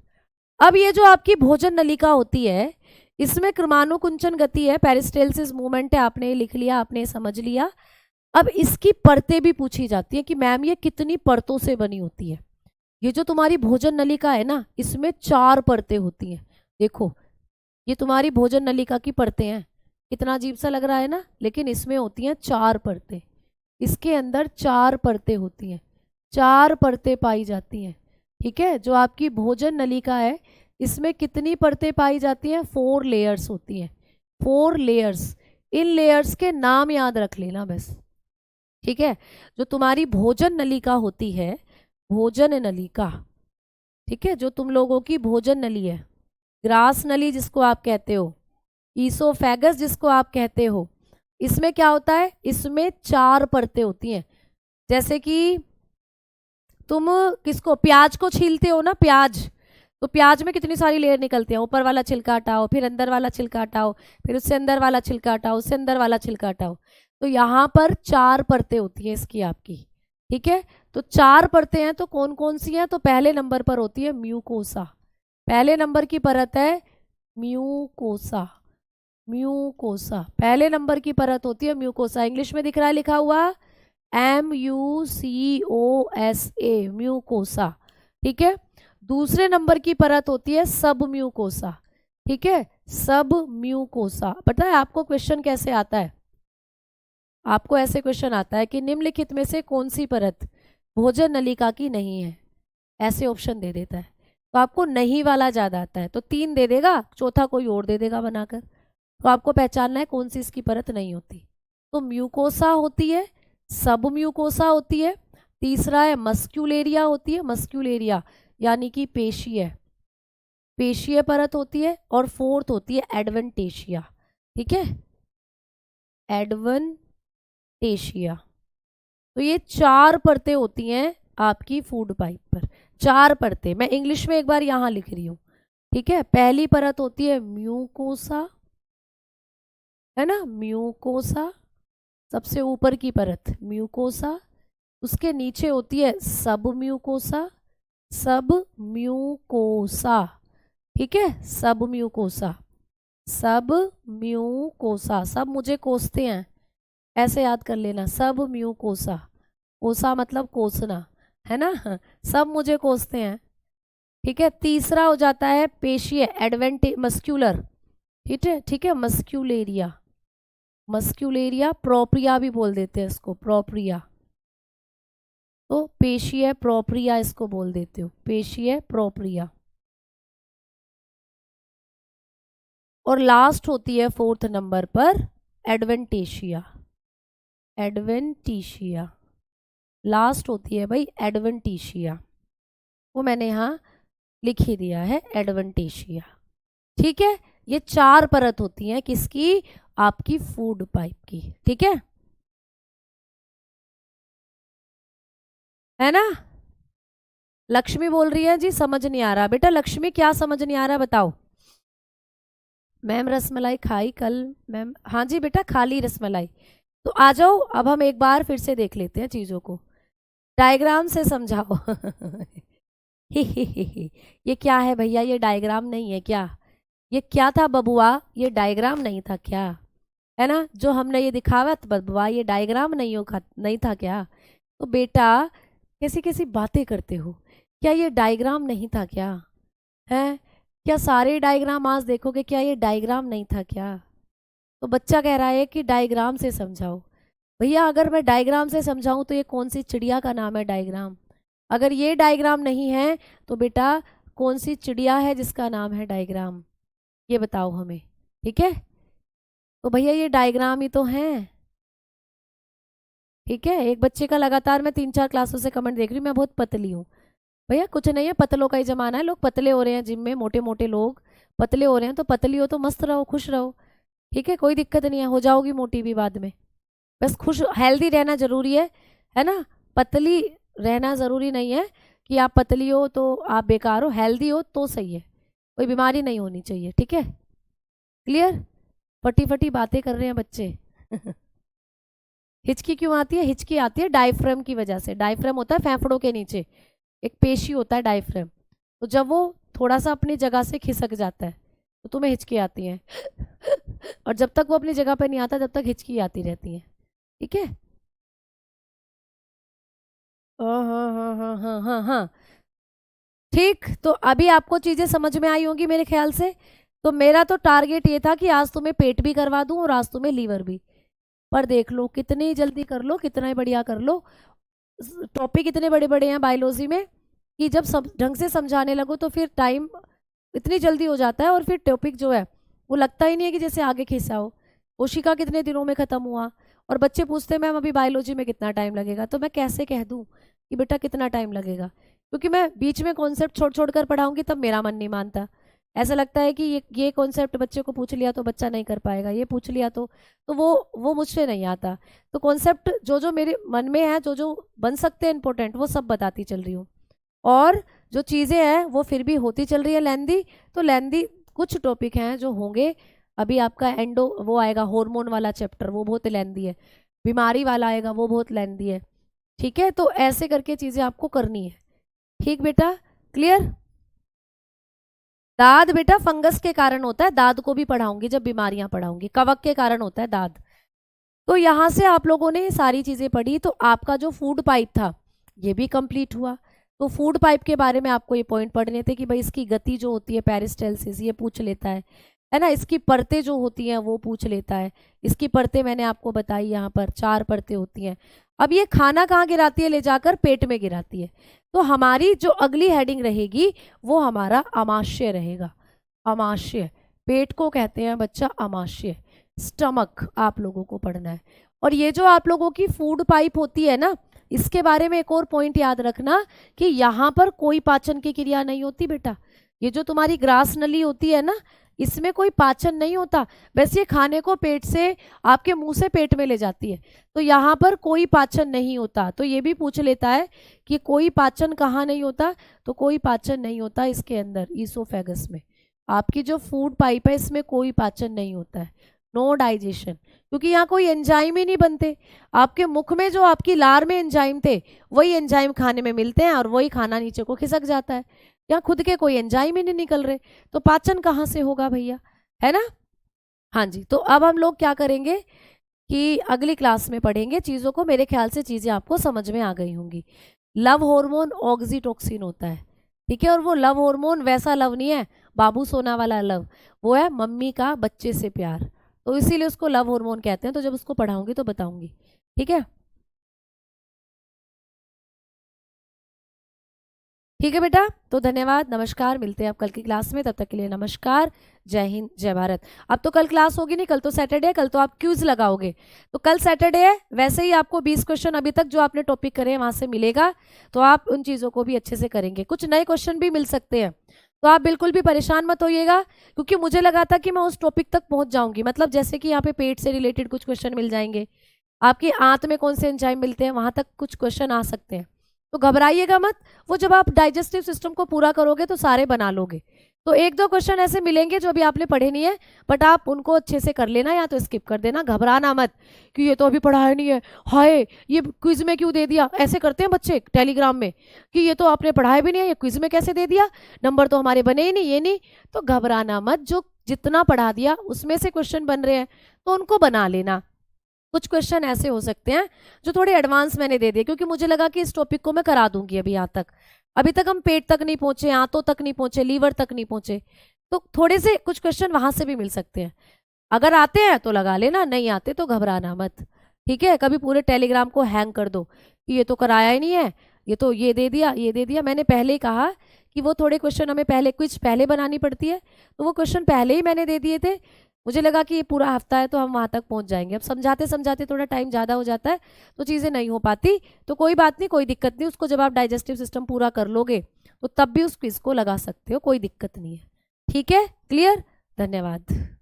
अब ये जो आपकी भोजन नलिका होती है, इसमें क्रमानुकुंचन गति है, पेरिस्टेल्सिस मूवमेंट है, आपने लिख लिया, आपने समझ लिया। अब इसकी परतें भी पूछी जाती है कि मैम ये कितनी परतों से बनी होती है। ये जो तुम्हारी भोजन नलिका है ना, इसमें 4 परतें होती हैं। देखो ये तुम्हारी भोजन नलिका की परतें हैं, कितना अजीब सा लग रहा है ना, लेकिन इसमें होती हैं 4 परतें। इसके अंदर 4 परतें होती हैं, 4 परतें पाई जाती हैं। ठीक है, जो आपकी भोजन नलिका है इसमें कितनी परतें पाई जाती हैं, 4 लेयर्स होती हैं, 4 लेयर्स। इन लेयर्स के नाम याद रख लेना बस। ठीक है, जो तुम्हारी भोजन नलिका होती है, भोजन नलिका, ठीक है, जो तुम लोगों की भोजन नली है, ग्रास नली जिसको आप कहते हो, ईसोफेगस जिसको आप कहते हो, इसमें क्या होता है, इसमें 4 परतें होती हैं। जैसे कि तुम किसको, प्याज को छीलते हो ना, प्याज, तो प्याज में कितनी सारी लेयर निकलती है, ऊपर वाला छिलका हटाओ, फिर अंदर वाला छिलका हटाओ, फिर उससे अंदर वाला छिलका हटाओ, उससे अंदर वाला छिलका हटाओ। तो यहाँ पर 4 परतें होती है इसकी आपकी। ठीक है, तो 4 परतें हैं, तो कौन कौन सी हैं, तो पहले नंबर पर होती है म्यूकोसा, पहले नंबर की परत है म्यूकोसा, म्यूकोसा पहले नंबर की परत होती है म्यूकोसा। इंग्लिश में दिख रहा है लिखा हुआ MUCOSA, म्यूकोसा। ठीक है, दूसरे नंबर की परत होती है सब म्यूकोसा। ठीक है, सब म्यूकोसा। पता है आपको क्वेश्चन कैसे आता है, आपको ऐसे क्वेश्चन आता है कि निम्नलिखित में से कौन सी परत भोजन नलिका की नहीं है, ऐसे ऑप्शन दे देता है। तो आपको नहीं वाला ज़्यादा आता है तो 3 दे देगा, चौथा कोई और दे देगा बनाकर। तो आपको पहचानना है कौन सी इसकी परत नहीं होती। तो म्यूकोसा होती है, सब म्यूकोसा होती है, तीसरा है मस्क्यूलेरिया होती है, मस्क्यूलेरिया यानी कि पेशीय, पेशीय परत होती है, और फोर्थ होती है एडवेंटेशिया। ठीक है, एडवेंटेशिया। तो ये 4 परतें होती हैं आपकी फूड पाइप पर। 4 परतें, मैं इंग्लिश में एक बार यहाँ लिख रही हूँ, ठीक है। पहली परत होती है म्यूकोसा, है ना, म्यूकोसा, सबसे ऊपर की परत म्यूकोसा। उसके नीचे होती है सब म्यूकोसा, सब म्यूकोसा, ठीक है, सब म्यूकोसा, सब म्यूकोसा। सब मुझे कोसते हैं, ऐसे याद कर लेना, सब म्यूकोसा। कोसा मतलब कोसना, है ना, सब मुझे कोसते हैं, ठीक है। तीसरा हो जाता है पेशीय, एडवेंटे मस्क्यूलर, ठीक है, ठीक है, मस्क्यूलेरिया, मस्क्यूलेरिया, प्रोप्रिया भी बोल देते हैं इसको, प्रोप्रिया, तो पेशीय प्रोप्रिया इसको बोल देते हो, पेशीय प्रोप्रिया। और लास्ट होती है 4th नंबर पर एडवेंटेशिया, एडवेंटिशिया, लास्ट होती है भाई एडवेंटिशिया, वो मैंने यहाँ लिख ही दिया है, एडवेंटिशिया, ठीक है। ये 4 परत होती हैं किसकी, आपकी फूड पाइप की, ठीक है ना। लक्ष्मी बोल रही है जी समझ नहीं आ रहा। बेटा लक्ष्मी क्या समझ नहीं आ रहा बताओ। मैम रसमलाई खाई कल मैम, हाँ जी बेटा खा ली रसमलाई। तो आ जाओ, अब हम एक बार फिर से देख लेते हैं चीज़ों को, डायग्राम से समझाओ। ये क्या है भैया, ये डायग्राम नहीं है क्या, ये क्या था बबुआ, ये डायग्राम नहीं था क्या, है ना, जो हमने ये दिखावा था बबुआ, ये डायग्राम नहीं था क्या। तो बेटा कैसी कैसी बातें करते हो, क्या ये डायग्राम नहीं था क्या, है क्या, सारे डायग्राम आज देखोगे, क्या ये डायग्राम नहीं था क्या। तो बच्चा कह रहा है कि डायग्राम से समझाओ। भैया अगर मैं डायग्राम से समझाऊं तो ये कौन सी चिड़िया का नाम है डायग्राम, अगर ये डायग्राम नहीं है तो बेटा कौन सी चिड़िया है जिसका नाम है डायग्राम, ये बताओ हमें, ठीक है। तो भैया ये डायग्राम ही तो है, ठीक है। एक बच्चे का लगातार मैं 3-4 क्लासों से कमेंट देख रही हूँ, मैं बहुत पतली हूँ। भैया कुछ नहीं है, पतलों का ही जमाना है, लोग पतले हो रहे हैं जिम में, मोटे मोटे लोग पतले हो रहे हैं, तो पतली हो तो मस्त रहो, खुश रहो, ठीक है, कोई दिक्कत नहीं है, हो जाओगी मोटी भी बाद में, बस खुश हेल्दी रहना जरूरी है ना। पतली रहना ज़रूरी नहीं है कि आप पतली हो तो आप बेकार हो, हेल्दी हो तो सही है, कोई बीमारी नहीं होनी चाहिए, ठीक है, क्लियर। फटी फटी बातें कर रहे हैं बच्चे। हिचकी क्यों आती है, हिचकी आती है डायफ्राम की वजह से। डायफ्राम होता है फेफड़ों के नीचे एक पेशी होता है डायफ्राम, तो जब वो थोड़ा सा अपनी जगह से खिसक जाता है तो तुम्हें हिचकी आती है। और जब तक वो अपनी जगह पर नहीं आता तब तक हिचकी आती रहती है, ठीक है। हाँ हाँ हाँ हाँ हाँ हाँ हाँ, ठीक। तो अभी आपको चीज़ें समझ में आई होंगी मेरे ख्याल से। तो मेरा तो टारगेट ये था कि आज तुम्हें पेट भी करवा दूं और आज तुम्हें लीवर भी, पर देख लो कितनी जल्दी कर लो, कितना ही बढ़िया कर लो। टॉपिक इतने बड़े बड़े हैं बायोलॉजी में कि जब सब ढंग से समझाने लगो तो फिर टाइम इतनी जल्दी हो जाता है, और फिर टॉपिक जो है वो लगता ही नहीं है कि जैसे आगे खींचा हो। कोशिका कितने दिनों में ख़त्म हुआ, और बच्चे पूछते हैं मैम अभी बायोलॉजी में कितना टाइम लगेगा, तो मैं कैसे कह दूँ कि बेटा कितना टाइम लगेगा, क्योंकि मैं बीच में कॉन्सेप्ट छोड़ छोड़ कर पढ़ाऊंगी तब मेरा मन नहीं मानता। ऐसा लगता है कि ये कॉन्सेप्ट बच्चे को पूछ लिया तो बच्चा नहीं कर पाएगा, ये पूछ लिया तो वो मुझसे नहीं आता। तो कॉन्सेप्ट जो जो मेरे मन में है, जो जो बन सकते हैं इंपॉर्टेंट, वो सब बताती चल रही हूँ। और जो चीज़ें हैं वो फिर भी होती चल रही है लेंदी, तो लेंदी कुछ टॉपिक हैं जो होंगे। अभी आपका एंडो वो आएगा हार्मोन वाला चैप्टर, वो बहुत लेंदी है। बीमारी वाला आएगा, वो बहुत लेंदी है, ठीक है। तो ऐसे करके चीज़ें आपको करनी है, ठीक बेटा, क्लियर। दाद बेटा फंगस के कारण होता है, दाद को भी पढ़ाऊंगी जब बीमारियां पढ़ाऊंगी, कवक के कारण होता है दाद। तो यहाँ से आप लोगों ने सारी चीज़ें पढ़ी, तो आपका जो फूड पाइप था ये भी कंप्लीट हुआ। तो फूड पाइप के बारे में आपको ये पॉइंट पढ़ने थे कि भाई इसकी गति जो होती है पेरिस्टाल्सिस, ये पूछ लेता है ना। इसकी परतें जो होती हैं वो पूछ लेता है। इसकी परतें मैंने आपको बताई, यहाँ पर 4 परतें होती हैं। अब ये खाना कहाँ गिराती है, ले जाकर पेट में गिराती है। तो हमारी जो अगली हेडिंग रहेगी वो हमारा आमाशय रहेगा। आमाशय, पेट को कहते हैं बच्चा आमाशय, स्टमक आप लोगों को पढ़ना है। और ये जो आप लोगों की फूड पाइप होती है ना, इसके बारे में एक और पॉइंट याद रखना कि यहाँ पर कोई पाचन की क्रिया नहीं होती बेटा। ये जो तुम्हारी ग्रास नली होती है ना, इसमें कोई पाचन नहीं होता, बस ये खाने को पेट से आपके मुंह से पेट में ले जाती है। तो यहाँ पर कोई पाचन नहीं होता। तो ये भी पूछ लेता है कि कोई पाचन कहाँ नहीं होता, तो कोई पाचन नहीं होता इसके अंदर, ईसोफेगस में। आपकी जो फूड पाइप है इसमें कोई पाचन नहीं होता है, नो डाइजेशन, क्योंकि यहाँ कोई एंजाइम ही नहीं बनते। आपके मुख में जो आपकी लार में एंजाइम थे वही एंजाइम खाने में मिलते हैं और वही खाना नीचे को खिसक जाता है। यहाँ खुद के कोई एंजाइम ही नहीं निकल रहे, तो पाचन कहाँ से होगा भैया, है ना। हाँ जी, तो अब हम लोग क्या करेंगे कि अगली क्लास में पढ़ेंगे चीज़ों को। मेरे ख्याल से चीज़ें आपको समझ में आ गई होंगी। लव हार्मोन ऑक्सीटोसिन होता है, ठीक है। और वो लव हार्मोन वैसा लव नहीं है बाबू सोना वाला लव, वो है मम्मी का बच्चे से प्यार, तो इसीलिए उसको लव हार्मोन कहते हैं। तो जब उसको पढ़ाऊंगी तो बताऊंगी, ठीक है। ठीक है बेटा, तो धन्यवाद, नमस्कार, मिलते हैं आप कल की क्लास में। तब तक के लिए नमस्कार, जय हिंद, जय भारत। अब तो कल क्लास होगी नहीं, कल तो सैटरडे है, कल तो आप क्यूज लगाओगे। तो कल सैटरडे है, वैसे ही आपको 20 क्वेश्चन अभी तक जो आपने टॉपिक करे हैं वहां से मिलेगा, तो आप उन चीज़ों को भी अच्छे से करेंगे। कुछ नए क्वेश्चन भी मिल सकते हैं, तो आप बिल्कुल भी परेशान मत होइएगा, क्योंकि मुझे लगा था कि मैं उस टॉपिक तक पहुंच जाऊंगी। मतलब जैसे कि यहाँ पे पेट से रिलेटेड कुछ क्वेश्चन मिल जाएंगे, आपकी आंत में कौन से एंजाइम मिलते हैं, वहां तक कुछ क्वेश्चन आ सकते हैं। तो घबराइएगा मत, वो जब आप डाइजेस्टिव सिस्टम को पूरा करोगे तो सारे बना लोगे। तो एक दो क्वेश्चन ऐसे मिलेंगे जो अभी आपने पढ़े नहीं है, बट आप उनको अच्छे से कर लेना या तो स्किप कर देना, घबराना मत कि ये तो अभी पढ़ाया नहीं है, हाय ये क्विज में क्यों दे दिया। ऐसे करते हैं बच्चे टेलीग्राम में कि ये तो आपने पढ़ाया भी नहीं है, ये क्विज में कैसे दे दिया, नंबर तो हमारे बने ही नहीं, ये नहीं। तो घबराना मत, जो जितना पढ़ा दिया उसमें से क्वेश्चन बन रहे हैं तो उनको बना लेना। कुछ क्वेश्चन ऐसे हो सकते हैं जो थोड़े एडवांस मैंने दे दिए, क्योंकि मुझे लगा कि इस टॉपिक को मैं करा दूंगी। अभी तक हम पेट तक नहीं पहुंचे, आंतों तक नहीं पहुंचे, लीवर तक नहीं पहुंचे, तो थोड़े से कुछ क्वेश्चन वहां से भी मिल सकते हैं। अगर आते हैं तो लगा लेना, नहीं आते तो घबराना मत, ठीक है। कभी पूरे टेलीग्राम को हैंग कर दो कि ये तो कराया ही नहीं है, ये तो ये दे दिया, ये दे दिया। मैंने पहले ही कहा कि वो थोड़े क्वेश्चन हमें पहले क्विज पहले बनानी पड़ती है, तो वो क्वेश्चन पहले ही मैंने दे दिए थे। मुझे लगा कि ये पूरा हफ्ता है तो हम वहां तक पहुंच जाएंगे। अब समझाते समझाते थोड़ा टाइम ज़्यादा हो जाता है तो चीज़ें नहीं हो पाती, तो कोई बात नहीं, कोई दिक्कत नहीं। उसको जब आप डाइजेस्टिव सिस्टम पूरा कर लोगे तो तब भी उस क्विज को लगा सकते हो, कोई दिक्कत नहीं है, ठीक है। क्लियर, धन्यवाद।